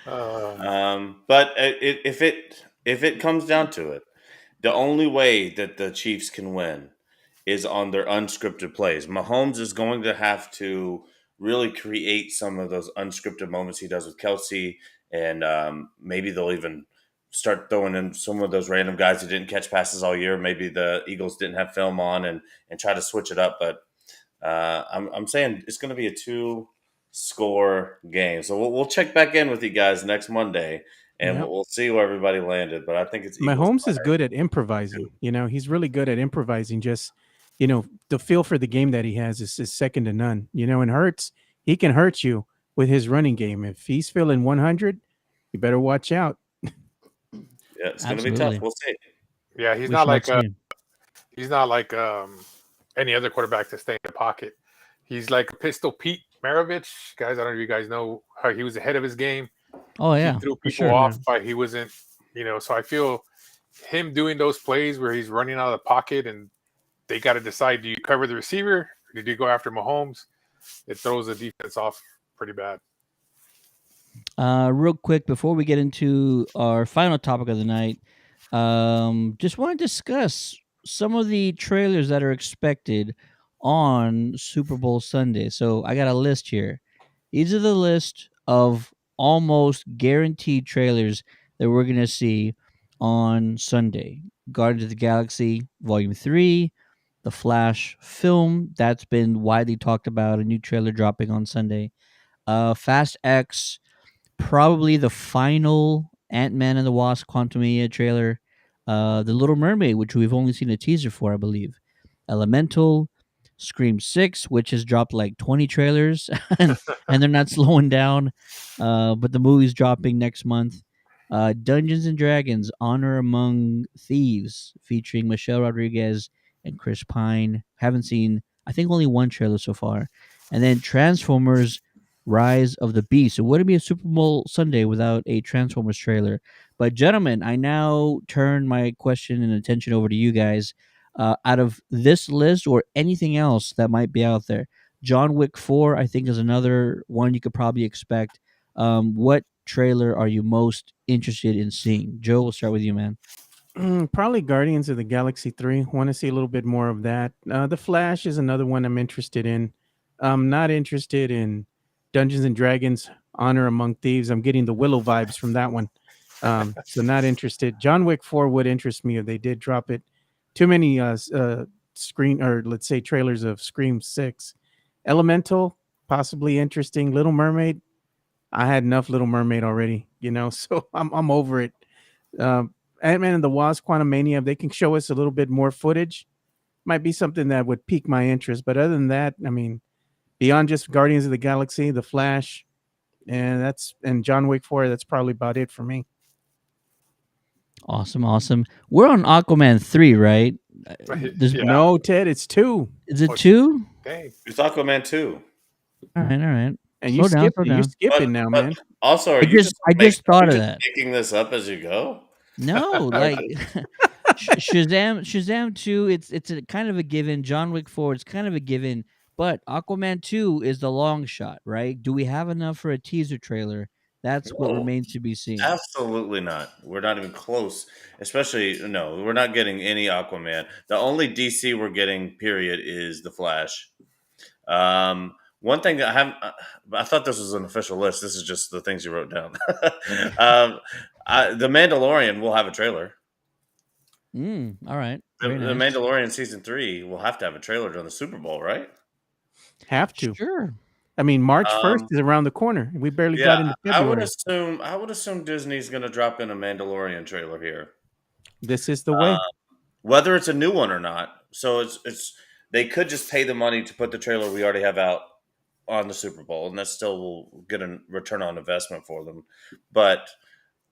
But if it comes down to it, the only way that the Chiefs can win is on their unscripted plays. Mahomes is going to have to really create some of those unscripted moments he does with Kelsey, and maybe they'll even start throwing in some of those random guys who didn't catch passes all year. Maybe the Eagles didn't have film on and try to switch it up. But I'm saying it's going to be a 2-score game. So we'll check back in with you guys next Monday, and Yep. we'll see where everybody landed. But I think it's Eagles Mahomes is by good at improvising. He's really good at improvising. Just, the feel for the game that he has is second to none. And Hurts, he can hurt you with his running game. If he's feeling 100, you better watch out. Yeah, it's going to be Absolutely. tough. We'll see. Yeah, he's We not shall like see. he's not like any other quarterback to stay in the pocket. He's like Pistol Pete Maravich. Guys, I don't know if you guys know how he was ahead of his game. Oh yeah, He threw for people sure. off, but he wasn't, so I feel him doing those plays where he's running out of the pocket and they got to decide, do you cover the receiver or do you go after Mahomes? It throws the defense off pretty bad. Real quick before we get into our final topic of the night, just want to discuss some of the trailers that are expected on Super Bowl Sunday. So I got a list here. These are the list of almost guaranteed trailers that we're gonna see on Sunday. Guardians of the Galaxy Volume 3, the Flash film that's been widely talked about. A new trailer dropping on Sunday. Fast X, probably the final Ant-Man and the Wasp Quantumania trailer. The Little Mermaid, which we've only seen a teaser for, I believe. Elemental, Scream 6, which has dropped like 20 trailers, and they're not slowing down. But the movie's dropping next month. Dungeons and Dragons: Honor Among Thieves, featuring Michelle Rodriguez and Chris Pine. Haven't seen, I think, only one trailer so far. And then Transformers: Rise of the Beast. It wouldn't be a Super Bowl Sunday without a Transformers trailer. But gentlemen, I now turn my question and attention over to you guys. Out of this list or anything else that might be out there, John Wick 4, I think, is another one you could probably expect. What trailer are you most interested in seeing? Joe, we'll start with you, man. Probably Guardians of the Galaxy 3. Want to see a little bit more of that. The Flash is another one I'm interested in. I'm not interested in Dungeons and Dragons: Honor Among Thieves. I'm getting the Willow vibes from that one. So not interested. John Wick 4 would interest me if they did drop it. Too many screen, or let's say trailers of Scream 6. Elemental, possibly interesting. Little Mermaid, I had enough Little Mermaid already, so I'm over it. Ant-Man and the Wasp: Quantumania, if they can show us a little bit more footage, might be something that would pique my interest. But other than that, I mean, beyond just Guardians of the Galaxy, The Flash, and John Wick 4, that's probably about it for me. Awesome. We're on Aquaman 3, right? Yeah. No, Ted, it's 2. Is it 2? Dang. It's Aquaman 2. All right. And Slow down. you're skipping now, man. Also, are I you just thought you of just that. making this up as you go? No, like Shazam 2, it's a kind of a given. John Wick 4, it's kind of a given. But Aquaman 2 is the long shot, right? Do we have enough for a teaser trailer? That's what No, remains to be seen. absolutely not. We're not even close. Especially, no, we're not getting any Aquaman. The only DC we're getting, period, is The Flash. One thing that I thought this was an official list. This is just the things you wrote down. The Mandalorian will have a trailer. All right. The Very nice. Mandalorian season 3 will have to have a trailer during the Super Bowl, right? Have to. Sure. I mean, March 1st is around the corner. We barely got into February. I would assume Disney's going to drop in a Mandalorian trailer here. This is the way. Whether it's a new one or not. So it's they could just pay the money to put the trailer we already have out on the Super Bowl, and that still will get a return on investment for them. But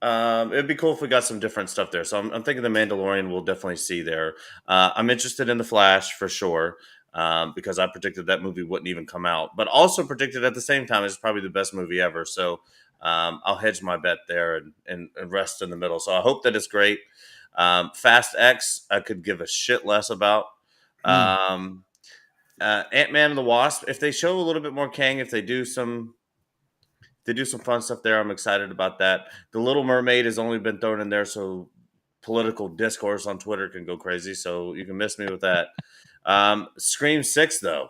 it'd be cool if we got some different stuff there. So I'm thinking the Mandalorian we'll definitely see there. I'm interested in the Flash for sure. Because I predicted that movie wouldn't even come out, but also predicted at the same time it's probably the best movie ever. So I'll hedge my bet there and rest in the middle. So I hope that it's great. Fast X, I could give a shit less about. Ant-Man and the Wasp, if they show a little bit more Kang, if they do some fun stuff there, I'm excited about that. The Little Mermaid has only been thrown in there so political discourse on Twitter can go crazy. So you can miss me with that. Scream 6, though.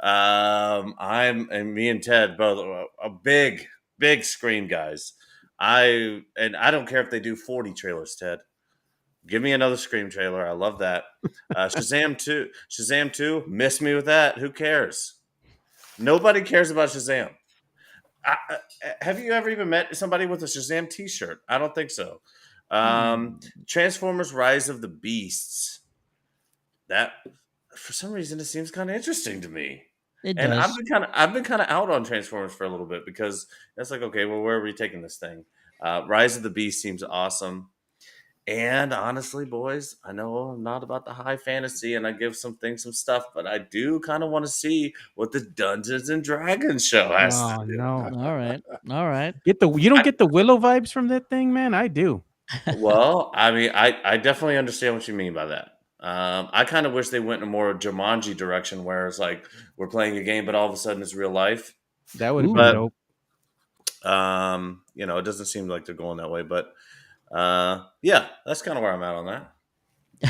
Me and Ted both are big Scream guys. I don't care if they do 40 trailers, Ted. Give me another Scream trailer. I love that. Shazam 2, miss me with that. Who cares? Nobody cares about Shazam. Have you ever even met somebody with a Shazam t-shirt? I don't think so. Transformers: Rise of the Beasts. That, for some reason, it seems kind of interesting to me. It And does. I've been kind of out on Transformers for a little bit because it's like, okay, well, where are we taking this thing? Rise of the Beast seems awesome. And honestly, boys, I know I'm not about the high fantasy and I give some things some stuff, but I do kind of want to see what the Dungeons and Dragons show has Oh, to do. no. All right. You don't get the Willow vibes from that thing, man? I do. Well, I mean, I definitely understand what you mean by that. I kind of wish they went in a more Jumanji direction where it's like we're playing a game, but all of a sudden it's real life. That would have Ooh. been But dope. it doesn't seem like they're going that way. But yeah, that's kind of where I'm at on that.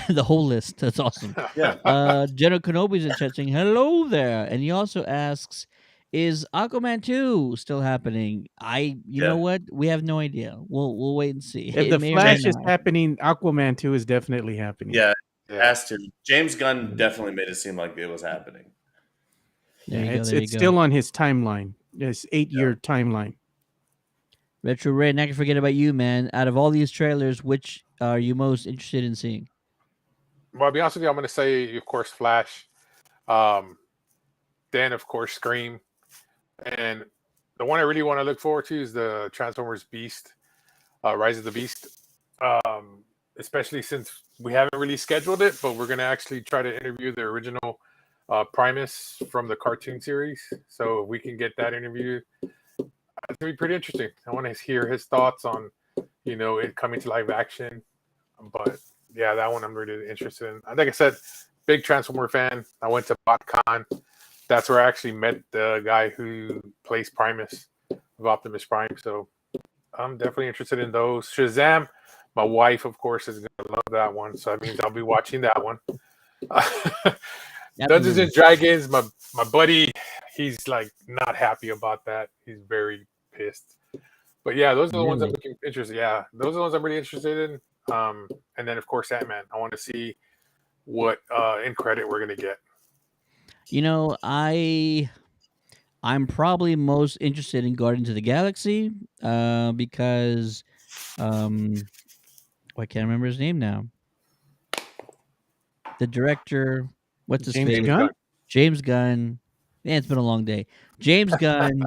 The whole list. That's awesome. Yeah. Jenna Kenobi's in chat saying hello there, and he also asks, "Is Aquaman 2 still happening?" You know what? We have no idea. We'll wait and see. If It the may or may Flash is not. happening, Aquaman 2 is definitely happening. Yeah. Yeah. Has to. James Gunn definitely made it seem like it was happening. There Yeah, you go. it's There you it's go. still on his timeline. His 8-year timeline. Retro Ray, not gonna forget about you, man. Out of all these trailers, which are you most interested in seeing? Well, I'll be honest with you, I'm going to say, of course, Flash. Um, then, of course, Scream. And the one I really want to look forward to is the Transformers Beast, Rise of the Beast. Um, Especially since we haven't really scheduled it, but we're going to actually try to interview the original Primus from the cartoon series. So if we can get that interview, it's going to be pretty interesting. I want to hear his thoughts on, it coming to live action. But yeah, that one I'm really interested in. Like I said, big Transformer fan. I went to BotCon. That's where I actually met the guy who plays Primus of Optimus Prime. So I'm definitely interested in those. Shazam, my wife, of course, is gonna love that one. So that means I'll be watching that one. Dungeons Absolutely. and Dragons, my buddy, he's like not happy about that. He's very pissed. But yeah, those are the ones I'm Really? looking interested. Yeah, those are the ones I'm really interested in. And then of course Ant-Man. I want to see what end credit we're gonna get. You know, I'm probably most interested in Guardians of the Galaxy, because I can't remember his name now. The director, what's his James face? James Gunn? Gunn. James Gunn. Man, it's been a long day. James Gunn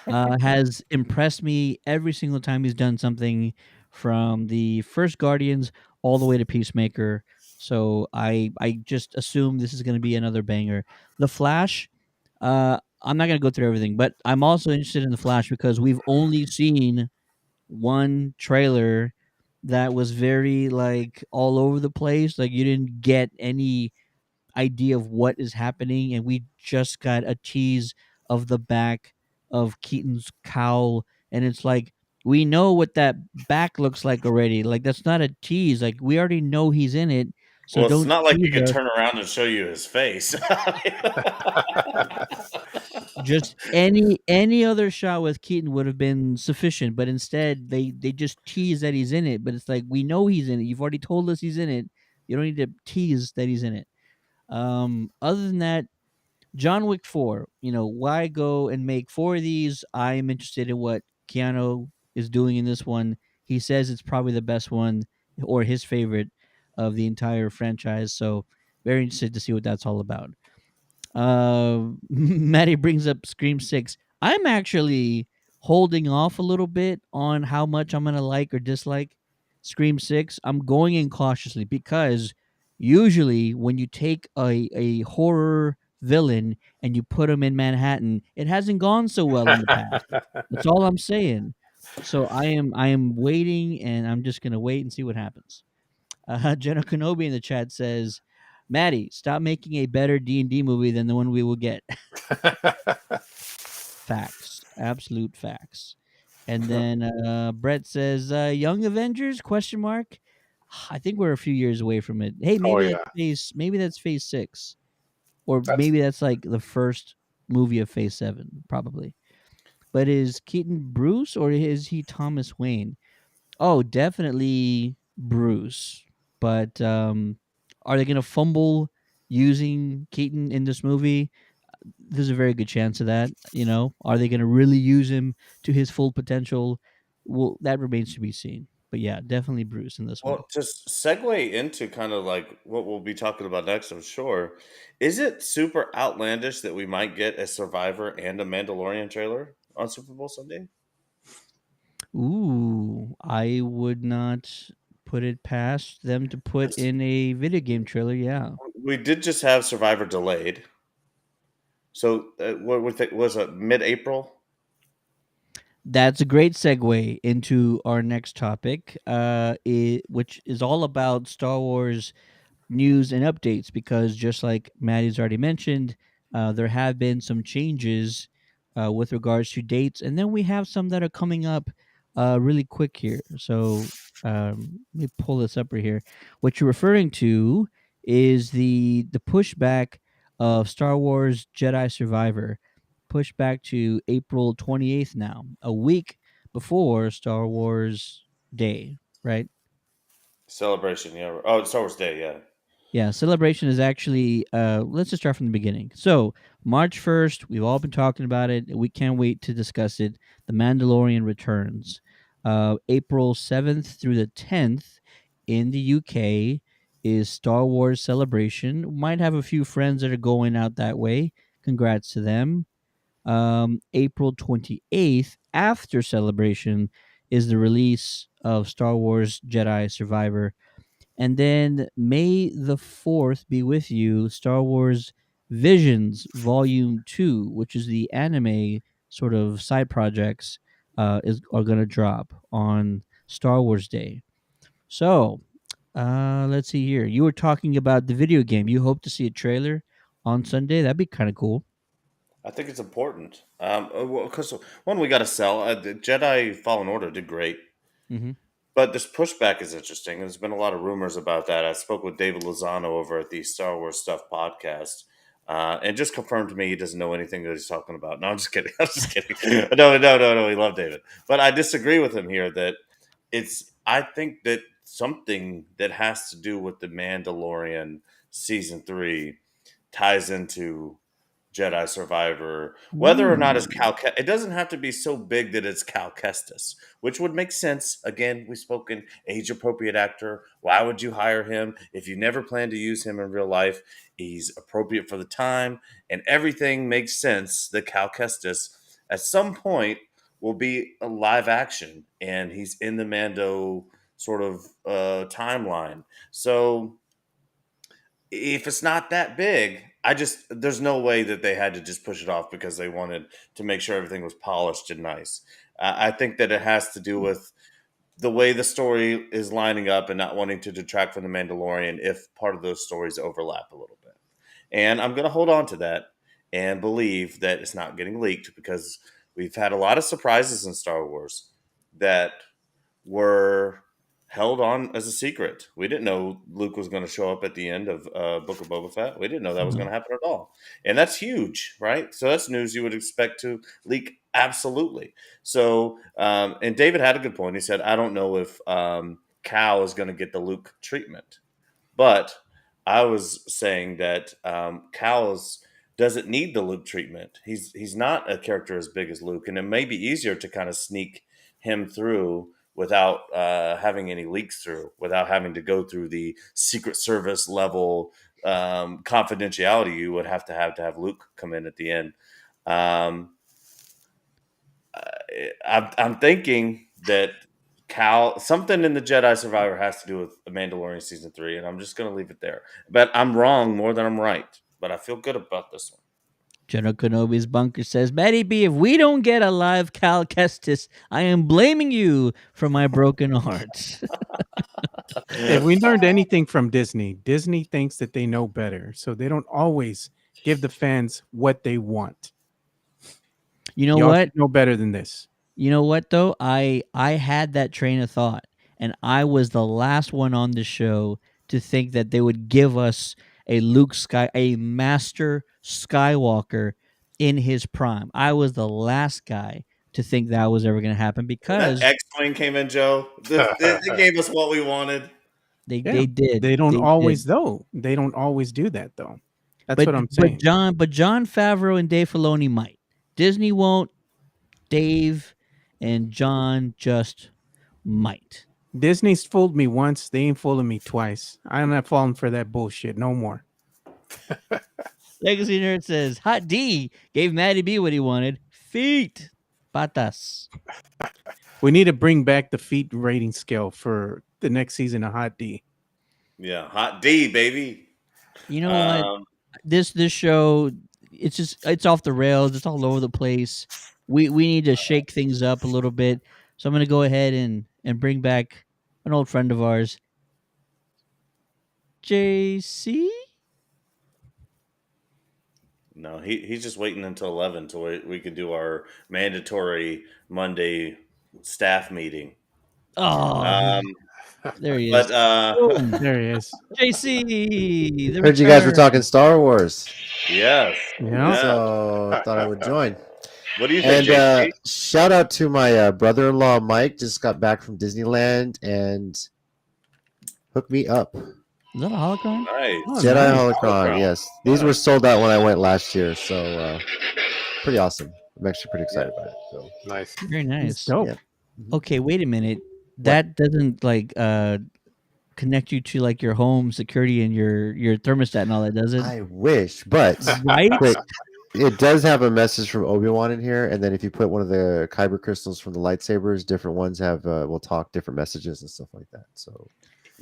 has impressed me every single time he's done something, from the first Guardians all the way to Peacemaker. So I just assume this is going to be another banger. The Flash, I'm not going to go through everything, but I'm also interested in the Flash because we've only seen one trailer that was very like all over the place. Like you didn't get any idea of what is happening, and we just got a tease of the back of Keaton's cowl, and it's like we know what that back looks like already. Like that's not a tease. Like we already know he's in it, so Well, it's don't not like tease you could us. turn around and show you his face. Just any other shot with Keaton would have been sufficient, but instead they just tease that he's in it. But it's like we know he's in it. You've already told us he's in it. You don't need to tease that he's in it. Other than that, John Wick 4, why go and make four of these? I am interested in what Keanu is doing in this one. He says it's probably the best one or his favorite of the entire franchise. So, very interested to see what that's all about. Maddie brings up Scream 6. I'm actually holding off a little bit on how much I'm going to like or dislike Scream 6. I'm going in cautiously because usually when you take a horror villain and you put him in Manhattan, it hasn't gone so well in the past. That's all I'm saying. So I am waiting, and I'm just going to wait and see what happens. Jenna Kenobi in the chat says, Maddie, stop making a better D&D movie than the one we will get. Facts. Absolute facts. And then Brett says, Young Avengers, question mark. I think we're a few years away from it. Hey, Oh maybe yeah, that's phase 6. Or that's maybe that's like the first movie of phase 7, probably. But is Keaton Bruce or is he Thomas Wayne? Oh, definitely Bruce. But are they going to fumble using Keaton in this movie? There's a very good chance of that. Are they going to really use him to his full potential? Well, that remains to be seen. But yeah, definitely Bruce in this one. Well, just segue into kind of like what we'll be talking about next, I'm sure. Is it super outlandish that we might get a Survivor and a Mandalorian trailer on Super Bowl Sunday? Ooh, I would not put it past them to put 'Cause in a video game trailer. Yeah. we did just have Survivor delayed. So what was it mid-April? That's a great segue into our next topic, which is all about Star Wars news and updates, because just like Maddie's already mentioned, there have been some changes with regards to dates, and then we have some that are coming up really quick here. So let me pull this up right here. What you're referring to is the pushback of Star Wars Jedi Survivor, pushed back to April 28th now, a week before Star Wars Day, right? Celebration, yeah. Oh, Star Wars Day, yeah. Yeah, Celebration is actually let's just start from the beginning. So, March 1st, we've all been talking about it. We can't wait to discuss it. The Mandalorian returns. April 7th through the 10th in the UK is Star Wars Celebration. Might have a few friends that are going out that way. Congrats to them. April 28th, after Celebration, is the release of Star Wars Jedi Survivor. And then May the 4th be with you, Star Wars Visions Volume 2, which is the anime sort of side projects, are going to drop on Star Wars Day. So, let's see here. You were talking about the video game. You hope to see a trailer on Sunday. That'd be kind of cool. I think it's important. Because one, we got to sell. The Jedi Fallen Order did great. Mm-hmm. But this pushback is interesting. There's been a lot of rumors about that. I spoke with David Lozano over at the Star Wars Stuff podcast, and just confirmed to me he doesn't know anything that he's talking about. No, I'm just kidding. I'm just kidding. No. We love David, but I disagree with him here. That it's. I think that something that has to do with the Mandalorian season 3 ties into Jedi Survivor, whether or not it's Ooh. Cal. It doesn't have to be so big that it's Cal Kestis, which would make sense. Again, we spoke in age appropriate actor. Why would you hire him if you never plan to use him in real life? He's appropriate for the time, and everything makes sense that Cal Kestis at some point will be a live action, and he's in the Mando sort of timeline. So if it's not that big, there's no way that they had to just push it off because they wanted to make sure everything was polished and nice. I think that it has to do with the way the story is lining up and not wanting to detract from the Mandalorian if part of those stories overlap a little bit. And I'm going to hold on to that and believe that it's not getting leaked because we've had a lot of surprises in Star Wars that were held on as a secret. We didn't know Luke was going to show up at the end of Book of Boba Fett. We didn't know that was Mhm. going to happen at all. And that's huge, right? So that's news you would expect to leak absolutely. So, and David had a good point. He said, I don't know if Cal is going to get the Luke treatment. But I was saying that Cal's doesn't need the Luke treatment. He's not a character as big as Luke, and it may be easier to kind of sneak him through without having any leaks through, without having to go through the Secret Service level confidentiality you would have to have Luke come in at the end. Um, I'm thinking that Cal something in the Jedi Survivor has to do with the Mandalorian season 3, and I'm just going to leave it there. But I'm wrong more than I'm right. But I feel good about this one. General Kenobi's bunker says, Matty B, if we don't get a live Cal Kestis, I am blaming you for my broken heart. If we learned anything from Disney, Disney thinks that they know better, so they don't always give the fans what they want. You know Y'all what? should know better than this. You know what though? I had that train of thought, and I was the last one on the show to think that they would give us a master Skywalker in his prime. I was the last guy to think that was ever going to happen When that because X-wing came in, Joe, it gave us what we wanted. they did. They don't They always did. though. They don't always do that though. That's what I'm saying. John Favreau and Dave Filoni might. Disney won't. Dave and John just might. Disney's fooled me once. They ain't fooling me twice. I'm not falling for that bullshit no more. Legacy Nerd says, Hot D gave Matty B what he wanted. Feet. Patas. We need to bring back the feet rating scale for the next season of Hot D. Yeah, hot D, baby. You know what? Um, This show, it's off the rails. It's all over the place. We need to shake things up a little bit. So I'm gonna go ahead and bring back an old friend of ours, JC. no, he's just waiting until 11 till we could do our mandatory Monday staff meeting. Oh, Um, there he is. but Boom. There he is. JC. The Heard you guys were return. talking Star Wars, yes, Yeah. yeah. so I thought I would join. What do you think, And JC? shout out to my brother-in-law Mike. Just got back from Disneyland and hooked me up Is that a holocron? Nice. Oh, Jedi nice. Holocron. Holocron. Yes, these Yeah. were sold out when I went last year, so pretty awesome. I'm actually pretty excited about it. So Nice. Very It's nice. dope. yeah. Mhm. Okay, wait a minute. What? That doesn't like connect you to like your home security and your thermostat and all that, does it? I wish, but Right? quick, it does have a message from Obi-Wan in here, and then if you put one of the kyber crystals from the lightsabers, different ones have will talk different messages and stuff like that. So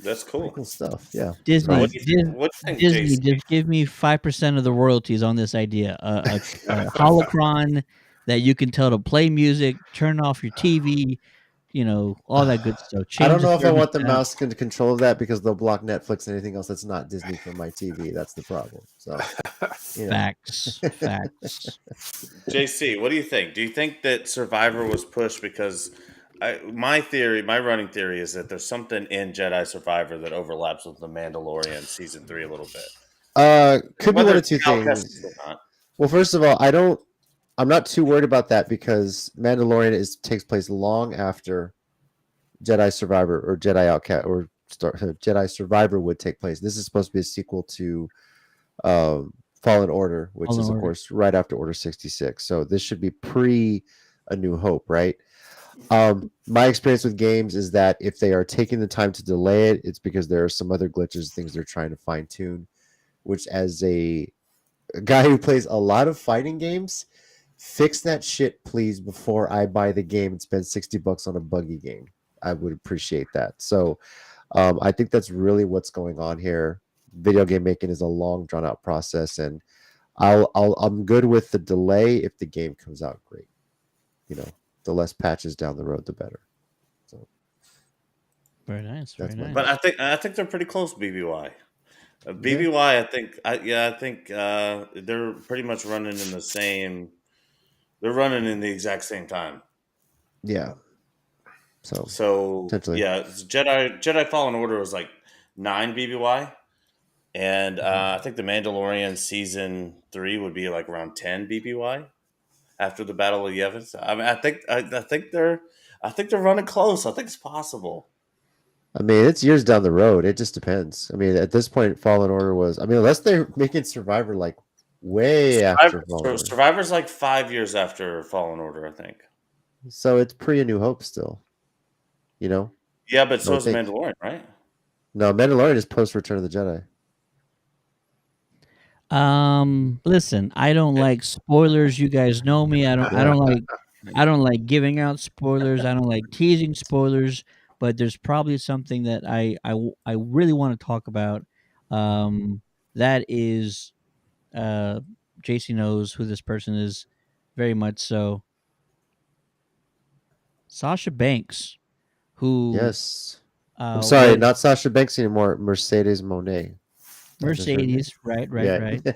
That's pretty cool. cool stuff. Yeah. Disney, What do you think? What do you think, Disney, JC? just give me 5% of the royalties on this idea. A holocron that you can tell to play music, turn off your TV, all that good stuff. I don't Change the know if I want the thermostat. mouse to control of that because they'll block Netflix and anything else that's not Disney from my TV. That's the problem. So, Facts. Facts. JC, what do you think? Do you think that Survivor was pushed because my running theory is that there's something in Jedi Survivor that overlaps with the Mandalorian season 3 a little bit. could be Whether one of it's two cow things. tested or not. Well, first of all, I'm not too worried about that because Mandalorian takes place long after Jedi Survivor or Jedi Outcast or Jedi Survivor would take place. This is supposed to be a sequel to Fallen Order, which Fallen is, Order. of course, right after Order 66. So this should be pre A New Hope, right? My experience with games is that if they are taking the time to delay it, it's because there are some other glitches, things they're trying to fine tune, which as a guy who plays a lot of fighting games, fix that shit, please, before I buy the game and spend $60 on a buggy game. I would appreciate that. So I think that's really what's going on here. Video game making is a long, drawn out process, and I'm good with the delay if the game comes out great. The less patches down the road, the better. So Very nice. That's Very my nice. But I think they're pretty close, BBY. Yeah. BBY, I think they're pretty much running in the same. They're running in the exact same time. Yeah. So potentially. yeah, Jedi Fallen Order was like 9 BBY, and I think the Mandalorian season 3 would be like around 10 BBY after the Battle of Yavin. So, I mean, I think they're running close. I think it's possible. I mean, it's years down the road. It just depends. I mean, at this point, Fallen Order was. I mean, unless they're making Survivor like way after Fallen Order. Survivor's like 5 years after Fallen Order, I think. So it's pre A New Hope still. Yeah, but so is Mandalorian, right? No, Mandalorian is post Return of the Jedi. Listen, I don't like spoilers. You guys know me. I don't like giving out spoilers. I don't like teasing spoilers, but there's probably something that I really want to talk about. That is JC knows who this person is very much so. Sasha Banks, who Yes. I'm sorry, was not Sasha Banks anymore. Mercedes Monet. That is her name. Mercedes, right. Yeah.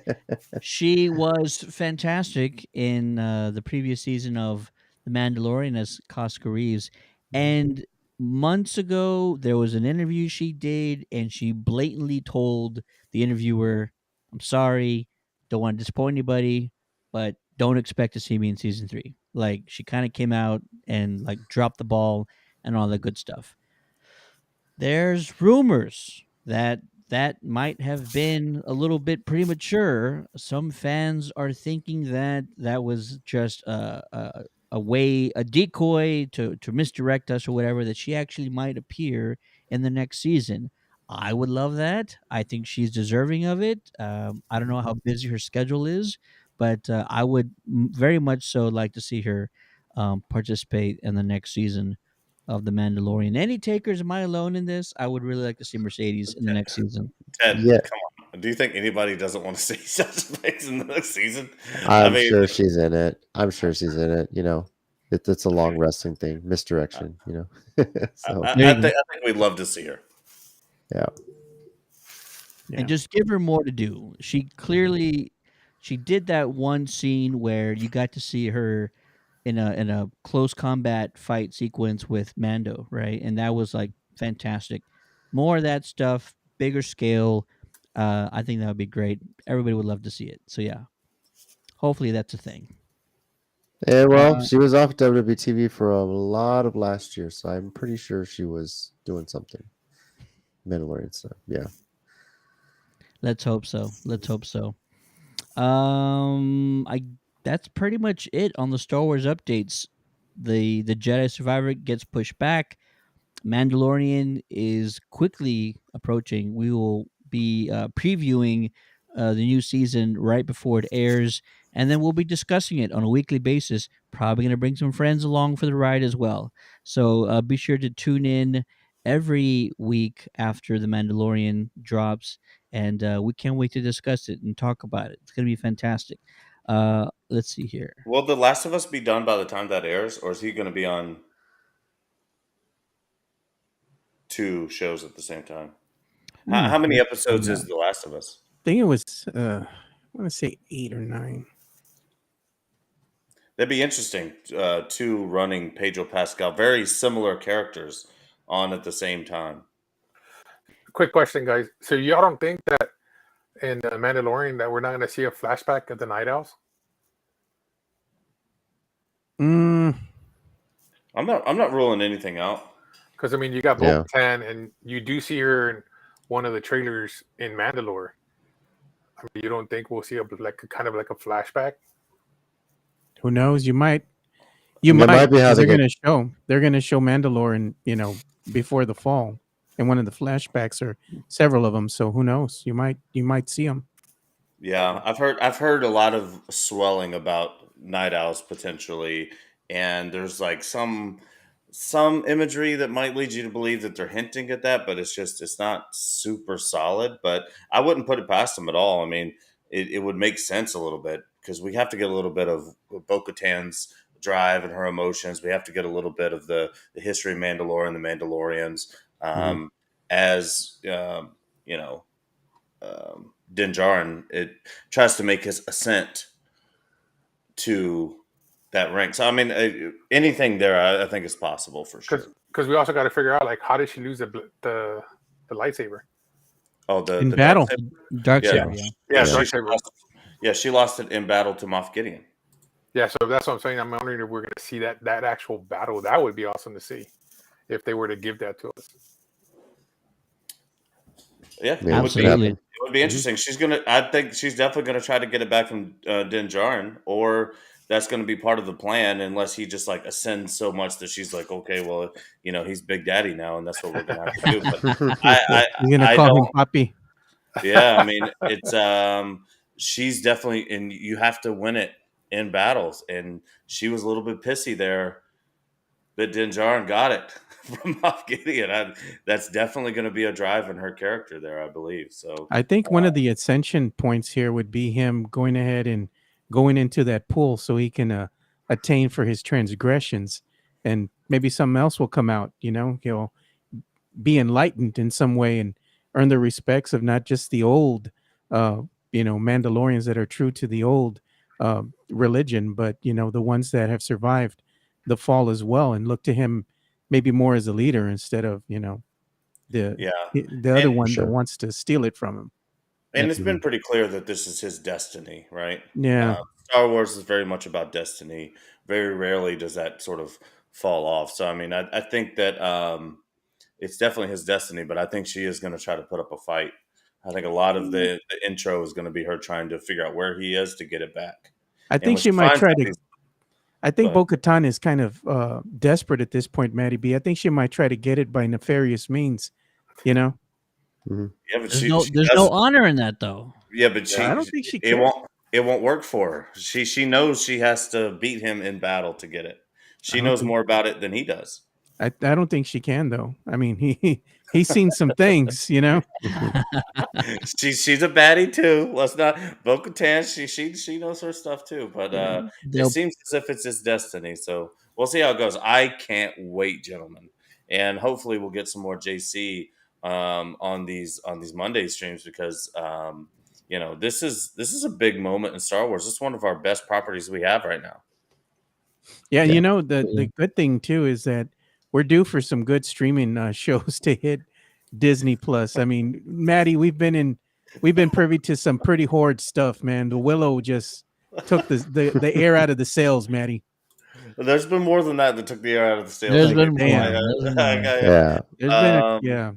She was fantastic in the previous season of The Mandalorian as Cosca Reeves. And months ago, there was an interview she did, and she blatantly told the interviewer, I'm sorry, don't want to disappoint anybody, but don't expect to see me in season 3. Like, she kind of came out and, like, dropped the ball and all that good stuff. There's rumors that might have been a little bit premature. Some fans are thinking that was just a decoy to misdirect us or whatever. That she actually might appear in the next season. I would love that. I think she's deserving of it. I don't know how busy her schedule is, but I would very much so like to see her participate in the next season of The Mandalorian. Any takers? Am I alone in this? I would really like to see Mercedes in the next season. Ted, Yeah. come on. Do you think anybody doesn't want to see Sasha Banks in the next season? I'm sure she's in it. It's a long wrestling thing, misdirection, So I think we'd love to see her. yeah. And just give her more to do. She did that one scene where you got to see her in a close combat fight sequence with Mando, right? And that was like fantastic. More of that stuff, bigger scale. I think that would be great. Everybody would love to see it. So yeah, hopefully that's a thing. Yeah, well, she was off WWE TV for a lot of last year, so I'm pretty sure she was doing something. Mandalorian stuff, yeah. Let's hope so. Let's hope so. I That's pretty much it on the Star Wars updates. The Jedi Survivor gets pushed back. Mandalorian is quickly approaching. We will be previewing the new season right before it airs, and then we'll be discussing it on a weekly basis. Probably going to bring some friends along for the ride as well. So be sure to tune in every week after the Mandalorian drops, and we can't wait to discuss it and talk about it. It's going to be fantastic. Let's see here. Will The Last of Us be done by the time that airs, or is he going to be on 2 shows at the same time? How many episodes is The Last of Us? I think it was I want to say 8 or 9. That'd be interesting. 2 running Pedro Pascal, very similar characters on at the same time. Quick question, guys. So y'all don't think that in the Mandalorian that we're not going to see a flashback of the Night Owls? Mm, I'm not ruling anything out. Because I mean, you got Yeah. Bo-Katan, and you do see her in one of the trailers in Mandalore. I mean, you don't think we'll see kind of like a flashback? who knows? You might. That might be how because they they're get- going to show. They're going to show Mandalorian, before the fall, in one of the flashbacks or several of them. So who knows? You might see them. Yeah, I've heard a lot of swelling about night owls potentially, and there's like some imagery that might lead you to believe that they're hinting at that, but it's not super solid. But I wouldn't put it past them at all. I mean, it would make sense a little bit because we have to get a little bit of Bo-Katan's drive and her emotions. We have to get a little bit of the history of Mandalore and the Mandalorians, as you know. Din Djarin, it tries to make his ascent to that rank. So I mean, anything there, I think is possible for sure. Because we also got to figure out, like, how did she lose the lightsaber? Oh, the In dark battle. saber? Dark Yeah. Saber, yeah. Yeah, she darksaber. she lost it in battle to Moff Gideon. Yeah, so that's what I'm saying. I'm wondering if we're going to see that actual battle. That would be awesome to see if they were to give that to us. Yeah, Yeah, it would be. absolutely. It would be interesting. I think she's definitely gonna try to get it back from Din Djarin, or that's gonna be part of the plan, unless he just like ascends so much that she's like, okay, well, he's Big Daddy now, and that's what we're gonna have to do. But You're going to I call him don't. Papi. Yeah, I mean, it's she's definitely, and you have to win it in battles, and she was a little bit pissy there that Din Djarin got it from Moff Gideon. That's definitely going to be a drive in her character there, I believe. So I think one of the ascension points here would be him going ahead and going into that pool so he can attain for his transgressions, and maybe something else will come out. He'll be enlightened in some way and earn the respects of not just the old, Mandalorians that are true to the old religion, but the ones that have survived the fall as well, and look to him maybe more as a leader instead of the yeah, the other And- one Sure. that wants to steal it from him. and it's been pretty clear that this is his destiny, right? Yeah. Star Wars is very much about destiny. Very rarely does that sort of fall off. So I mean, I think that it's definitely his destiny, but I think she is going to try to put up a fight. I think a lot of the intro is going to be her trying to figure out where he is to get it back. I And think when she might finds try out to. he's- I think Go Bo-Katan is kind of desperate at this point, Maddie B. I think she might try to get it by nefarious means. Yeah, but There's she no does- honor in that though. Yeah, but she. I don't think she It cares. won't work for her. She knows she has to beat him in battle to get it. She don't knows think- more about it than he does. I don't think she can though. I mean, he's seen some things. She's a baddie too. Let's not Bo-Katan. She knows her stuff too. But it They'll- seems as if it's his destiny. So we'll see how it goes. I can't wait, gentlemen, and hopefully we'll get some more JC on these Monday streams because this is a big moment in Star Wars. It's one of our best properties we have right now. Yeah, Yeah. the good thing too is that we're due for some good streaming shows to hit Disney Plus. I mean, Maddie, we've been privy to some pretty horrid stuff, man. The Willow just took the air out of the sails, Maddie. There's been more than that took the air out of the sails. There's I been get- more. I- There's been I- more. I- Yeah. There's been Um, yeah.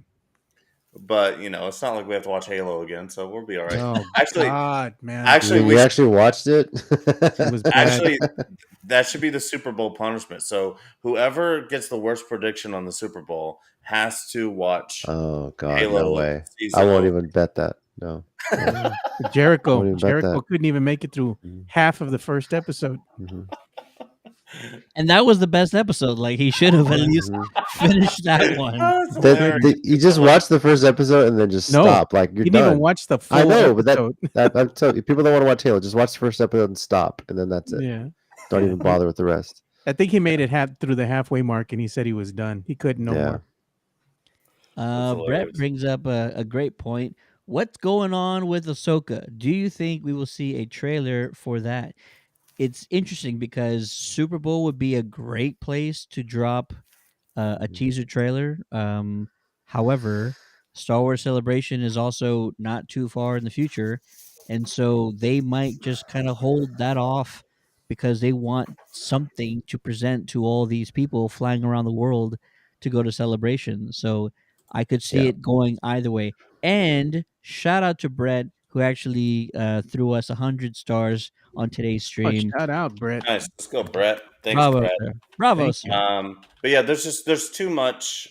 but it's not like we have to watch Halo again, so we'll be all right. Oh Actually, God, man, actually, You we should, actually watched it? it was bad. actually that should be the Super Bowl punishment. So whoever gets the worst prediction on the Super Bowl has to watch Oh God, no Halo way! I season won't over. even bet that. No, Yeah. I Jericho won't even bet that. couldn't even make it through Mhm, half of the first episode. mhm, And that was the best episode. Like he should have at least mhm. finished that one. Oh, it's He hilarious. couldn't. You just watch the first episode and then just No, stop. Like He you're didn't even done. watch the I full know, but episode. I'm telling you, people don't want to watch Halo. Just watch the first episode and stop, and then that's it. Yeah, Don't Yeah. even bother with the rest. I think he made it through the halfway mark, and he said he was done. He couldn't no Yeah. more. Brett hilarious. brings up a great point. What's going on with Ahsoka? Do you think we will see a trailer for that? It's interesting because Super Bowl would be a great place to drop a teaser trailer. However, Star Wars Celebration is also not too far in the future, and so they might just kind of hold that off because they want something to present to all these people flying around the world to go to Celebration. So I could see Yeah. it going either way. And shout out to Brett who actually threw us 100 stars on today's Oh, stream. shout out, Brett. Nice. Let's go, Brett. Thanks, Bravo, Brett. sir. Bravo, Thank sir. you. But yeah, there's too much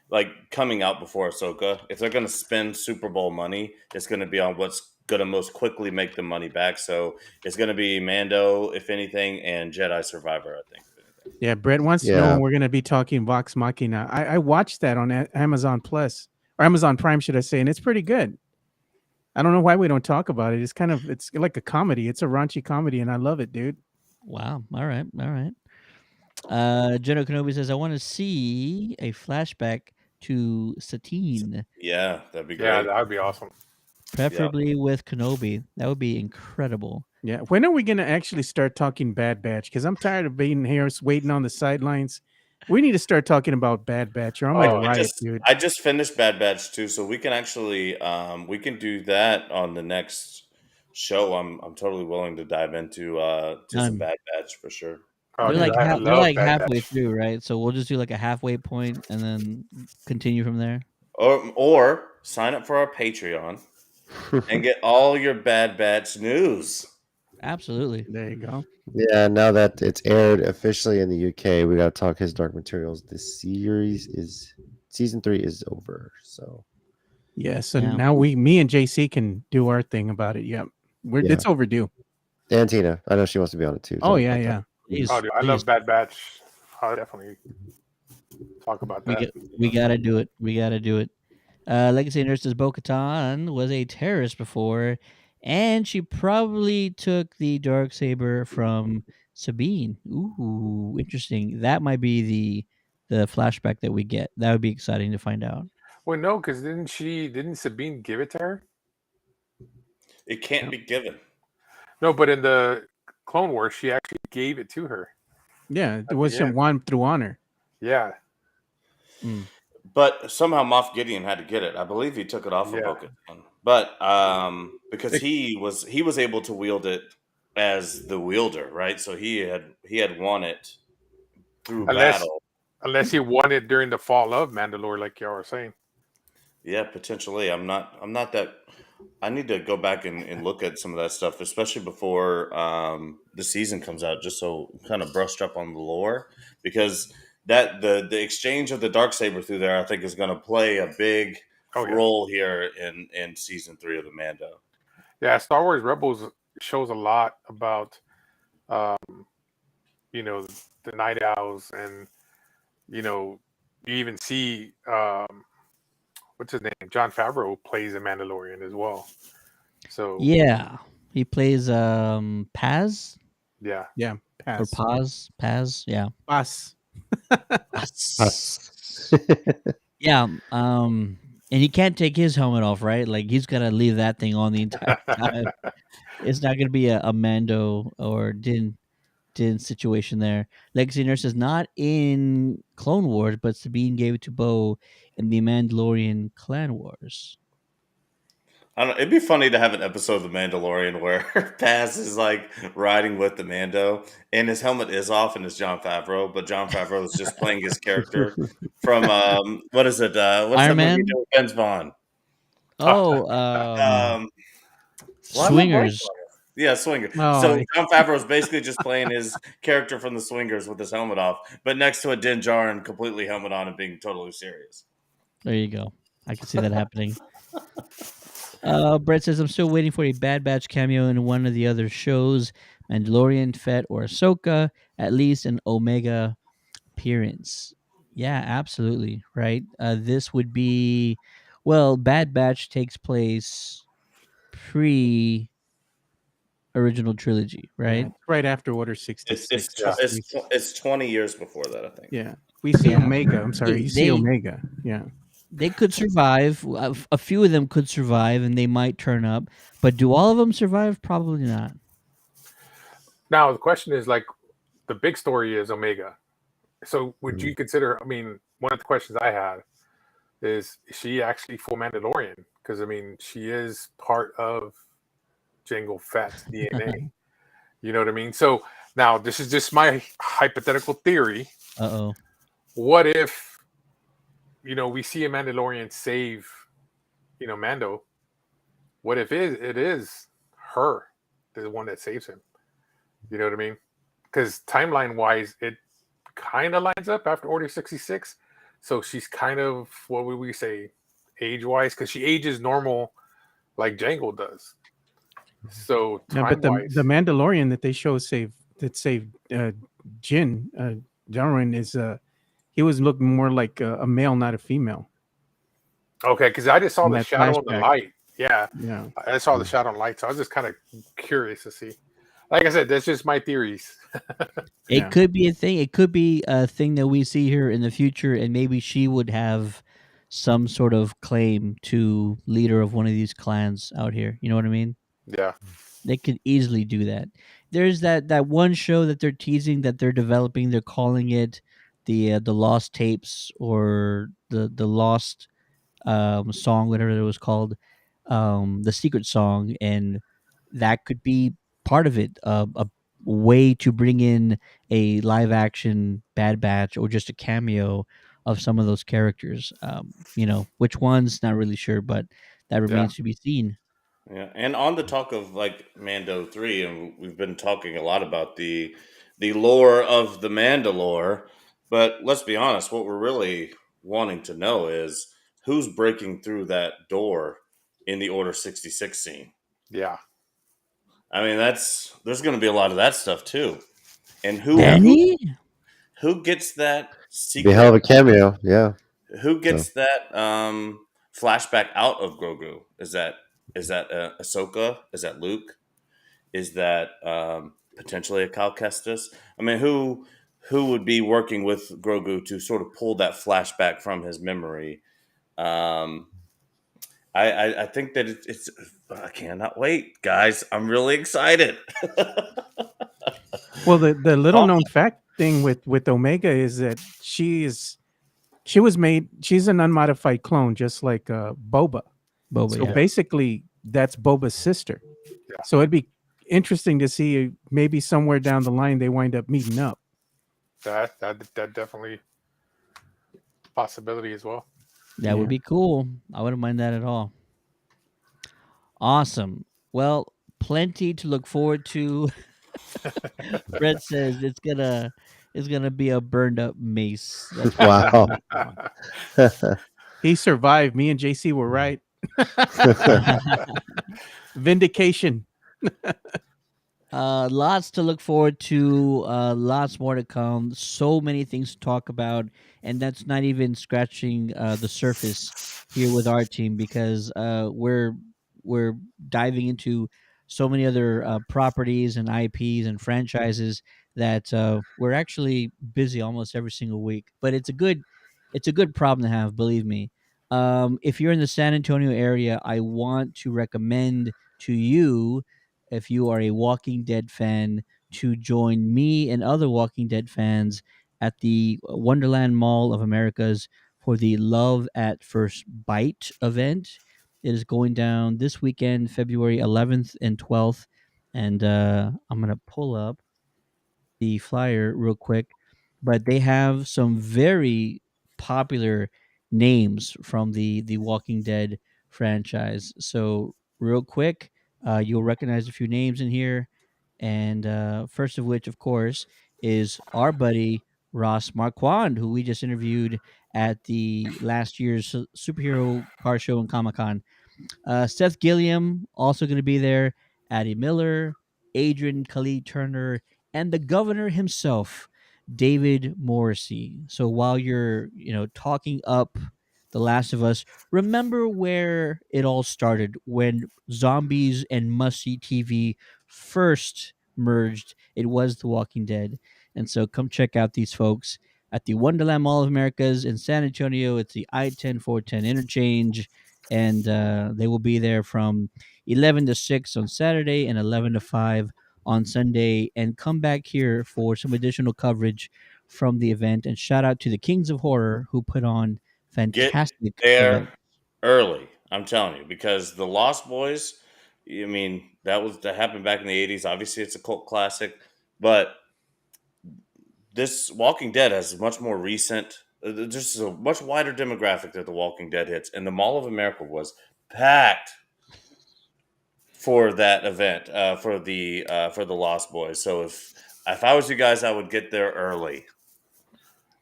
like coming out before Ahsoka. If they're gonna spend Super Bowl money, it's gonna be on what's gonna most quickly make the money back. So it's gonna be Mando, if anything, and Jedi Survivor, I think. If anything. Yeah, Brett wants to know Yeah. when we're going to be talking Vox Machina. I watched that on Amazon Plus or Amazon Prime, should I say, and it's pretty good. I don't know why we don't talk about it. It's like a comedy. It's a raunchy comedy, and I love it, dude. Wow. All right. All right. General Kenobi says, I want to see a flashback to Satine, Yeah, that'd be Yeah, great. that would be awesome. preferably with Kenobi. That would be incredible. Yeah. When are we going to actually start talking Bad Batch? Because I'm tired of being here waiting on the sidelines. We need to start talking about Bad Batch, or I'm going to Oh, riot, dude. I just finished Bad Batch too, so we can actually we can do that on the next show. I'm totally willing to dive into to some Done. Bad Batch for sure. Oh, We're dude, like I we're love like Bad halfway Batch. through, right? So we'll just do like a halfway point and then continue from there. Or sign up for our Patreon and get all your Bad Batch news. Absolutely. There you go. Yeah, now that it's aired officially in the UK, we got to talk His Dark Materials. This season 3 is over. So Yeah. So Yeah. now me and JC can do our thing about it. Yep. Yeah. It's overdue. and Tina, I know she wants to be on it too. Oh, Talk yeah, about yeah. that. Please, Oh, dude, I please. love Bad Batch. I'll definitely talk about that. We gotta do it. We gotta do it. Legacy Nurse says Bo-Katan was a terrorist before, and she probably took the dark saber from Sabine. Ooh, interesting. That might be the flashback that we get. That would be exciting to find out. Well, no, because didn't Sabine give it to her? It can't be given. No, but in the Clone Wars, she actually gave it to her. Yeah. It the was end. one through honor. Yeah. But somehow Moff Gideon had to get it. I believe he took it off of Yeah. Bo-Katan. But because he was able to wield it as the wielder, right? So he had won it through battle. Unless he won it during the fall of Mandalore, like y'all were saying. Yeah, potentially. I'm not that. I need to go back and look at some of that stuff, especially before the season comes out, just so I'm kind of brushed up on the lore, because that the exchange of the Darksaber through there, I think, is going to play a big role here in season 3 of the Mando. Yeah, Star Wars Rebels shows a lot about, the Night Owls, and you even see what's his name, Jon Favreau plays a Mandalorian as well. So Yeah, he plays Paz yeah, Yeah. or Pass. Paz. Yeah. Pass. Us. Yeah, and he can't take his helmet off, right? Like he's gotta leave that thing on the entire time. It's not gonna be a Mando or Din situation there. Legacy Nurse is not in Clone Wars, but Sabine gave it to Bo in the Mandalorian Clan Wars. I don't know. It'd be funny to have an episode of The Mandalorian where Paz is like riding with the Mando, and his helmet is off, and it's John Favreau, but John Favreau is just playing his character from what is it? What's that Iron movie Man? with Vince Vaughn? Oh, Um, why am I blanking on Swingers. it? Yeah, Swinger. So Oh, John Favreau is basically just playing his character from The Swingers with his helmet off, but next to a Din Djarin completely helmet on and being totally serious. There you go. I can see that happening. Brett says, I'm still waiting for a Bad Batch cameo in one of the other shows, Mandalorian, Fett, or Ahsoka, at least an Omega appearance. Yeah, absolutely. Right. This would be, well, Bad Batch takes place pre original trilogy, yeah, right? it's right after Order It's 66. Yeah. it's 20 years before that, I think. Yeah, we see Yeah. Omega. I'm sorry, you see They Omega. Yeah, they could survive. A few of them could survive, and they might turn up. But do all of them survive? Probably not. Now the question is like, the big story is Omega. So would you consider? I mean, one of the questions I had is she actually full Mandalorian? Because I mean, she is part of Jango Fett's DNA. You know what I mean? So now this is just my hypothetical theory. Uh-oh. What if, we see a Mandalorian save, Mando? What if it is her, the one that saves him? You know what I mean? Because timeline wise, it kind of lines up after Order 66. So she's kind of, what would we say, age wise? Because she ages normal like Jango does. So no, but time wise, the Mandalorian that they show saved Jin Djarin is he was looking more like a male, not a female. okay, because I just saw in the that shadow and the flashback. light. Yeah, Yeah, I saw the shadow and light. So I was just kind of curious to see. Like I said, that's just my theories. It Yeah. could be a thing. It could be a thing that we see here in the future, and maybe she would have some sort of claim to leader of one of these clans out here. You know what I mean? Yeah, They could easily do that. There's that one show that they're teasing that they're developing. They're calling it the Lost Tapes or the Lost song, whatever it was called, the secret song, and that could be part of it. A way to bring in a live action Bad Batch or just a cameo of some of those characters. Which ones? Not really sure, but that yeah, remains to be seen. Yeah, and on the talk of like Mando 3, and we've been talking a lot about the lore of the Mandalore, but let's be honest, what we're really wanting to know is who's breaking through that door in the Order 66 scene. yeah. I mean, there's going to be a lot of that stuff too. And Benny? who gets that Be a hell of secret? a cameo. Yeah. Who gets that flashback out of Grogu? Is that Ahsoka? Is that Luke? Is that potentially a Cal Kestis? I mean, who would be working with Grogu to sort of pull that flashback from his memory? I think that it's. I cannot wait, guys. I'm really excited. Well, the little known fact thing with Omega is that she's an unmodified clone, just like Boba. Boba, So yeah. basically, that's Boba's sister. Yeah. So it'd be interesting to see maybe somewhere down the line they wind up meeting up. That definitely possibility as well. That would be cool. I wouldn't mind that at all. Awesome. Well, plenty to look forward to. Brett says it's gonna be a burned up mace. That's Wow. He survived. Me and JC were right. Vindication. Lots to look forward to. Lots more to come. So many things to talk about, and that's not even scratching the surface here with our team because we're diving into so many other properties and IPs and franchises that we're actually busy almost every single week. But it's a good problem to have. Believe me. If you're in the San Antonio area, I want to recommend to you, if you are a Walking Dead fan, to join me and other Walking Dead fans at the Wonderland Mall of Americas for the Love at First Bite event. It is going down this weekend, February 11th and 12th. And I'm going to pull up the flyer real quick, but they have some very popular names from the Walking Dead franchise. So real quick, you'll recognize a few names in here, and first of which, of course, is our buddy Ross Marquand, who we just interviewed at the last year's superhero car show in Comic Con. Seth Gilliam also going to be there. Addie Miller, Adrian Khalid Turner, and the governor himself, David Morrissey. So while you're talking up The Last of Us, remember where it all started when zombies and must see TV first merged. It was The Walking Dead, and so come check out these folks at the Wonderland Mall of Americas in San Antonio. It's the I-10 410 interchange, and they will be there from 11 to 6 on Saturday and 11 to 5 on Sunday. And come back here for some additional coverage from the event. And shout out to the Kings of Horror who put on Get fantastic event. there early. I'm telling you, because the Lost Boys. I mean, that happened back in the '80s. Obviously, it's a cult classic, but this Walking Dead has a much more recent. There's a much wider demographic that the Walking Dead hits, and the Mall of America was packed for that event for the Lost Boys. So if I was you guys, I would get there early.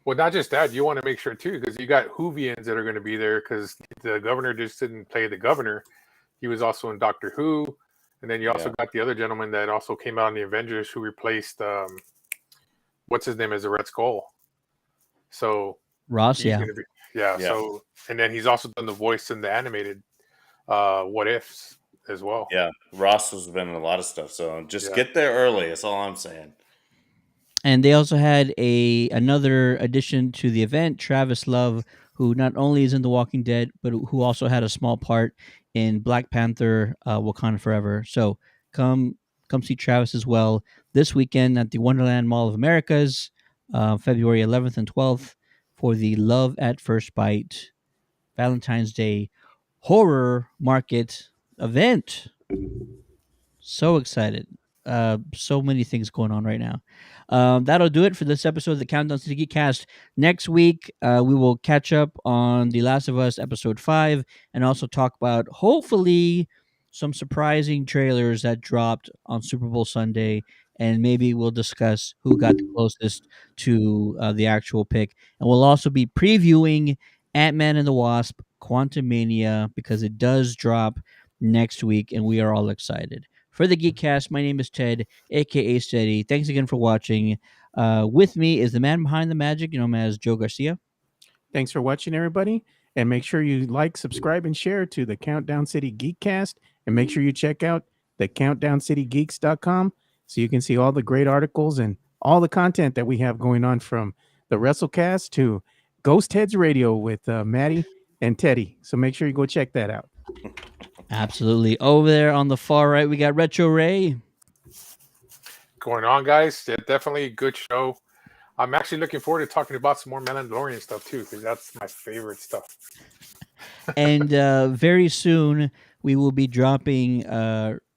Well, not just that, you want to make sure too, because you got Whovians that are going to be there. Because the governor just didn't play the governor; he was also in Doctor Who, and then you also got the other gentleman that also came out in the Avengers, who replaced what's his name as the Red Skull. So Ross, he's yeah. going to be So and then he's also done the voice in the animated What Ifs as well. Yeah, Ross has been in a lot of stuff, so just get there early. That's all I'm saying. And they also had another addition to the event, Travis Love, who not only is in The Walking Dead, but who also had a small part in Black Panther: Wakanda Forever. So come see Travis as well this weekend at the Wonderland Mall of Americas, February 11th and 12th, for the Love at First Bite Valentine's Day horror market event. So excited. So many things going on right now. That'll do it for this episode of the Countdown to the Geekcast. Next week, we will catch up on The Last of Us episode 5 and also talk about, hopefully, some surprising trailers that dropped on Super Bowl Sunday. And maybe we'll discuss who got the closest to the actual pick. And we'll also be previewing Ant-Man and the Wasp: Quantumania, because it does drop next week, and we are all excited. For the Geekcast, my name is Ted, aka Steady. Thanks again for watching. With me is the man behind the magic, known as Joe Garcia. Thanks for watching, everybody. And make sure you like, subscribe, and share to the Countdown City Geekcast. And make sure you check out the countdowncitygeeks.com so you can see all the great articles and all the content that we have going on, from the WrestleCast to Ghost Heads Radio with Maddie and Teddy. So make sure you go check that out. Absolutely. Over there on the far right, we got Retro Ray. Going on, guys. Yeah, definitely a good show. I'm actually looking forward to talking about some more Mandalorian stuff too, because that's my favorite stuff. And very soon we will be dropping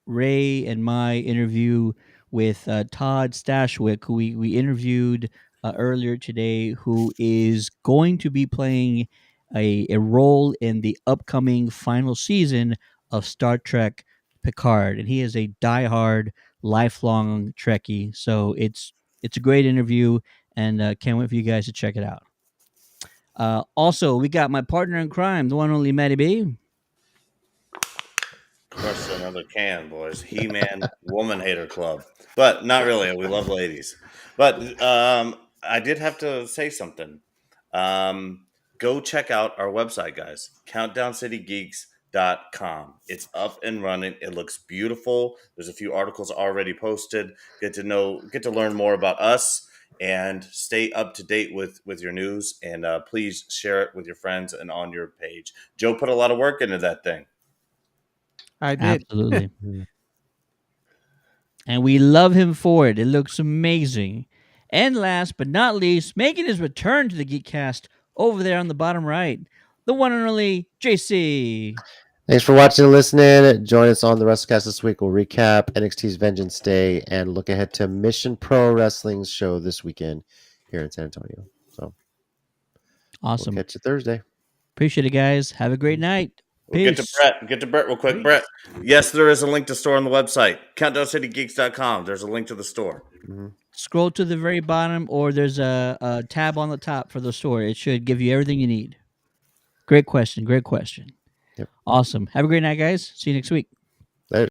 Ray and my interview with Todd Stashwick, who we interviewed earlier today, who is going to be playing a role in the upcoming final season of Star Trek Picard. And he is a diehard, lifelong Trekkie. So it's a great interview, and can't wait for you guys to check it out. Also, we got my partner in crime, the one and only Matty B. Crush another can, boys. He-Man Woman Hater Club. But not really. We love ladies. But I did have to say something. Go check out our website, guys. CountdownCityGeeks.com. It's up and running. It looks beautiful. There's a few articles already posted. Get to learn more about us and stay up to date with your news. And please share it with your friends and on your page. Joe put a lot of work into that thing. I did. Absolutely. And we love him for it. It looks amazing. And last but not least, making his return to the Geekcast over there on the bottom right, the one and only JC. Thanks for watching and listening. Join us on the WrestleCast this week. We'll recap NXT's Vengeance Day and look ahead to Mission Pro Wrestling's show this weekend here in San Antonio. So Awesome. we'll catch you Thursday. Appreciate it, guys. Have a great night. We'll get to Peace. Brett. Get to Brett real quick. Brett, yes, there is a link to store on the website. CountdownCityGeeks.com. There's a link to the store. Scroll to the very bottom, or there's a tab on the top for the store. It should give you everything you need. Great question. Great question. Yep. Awesome. Have a great night, guys. See you next week.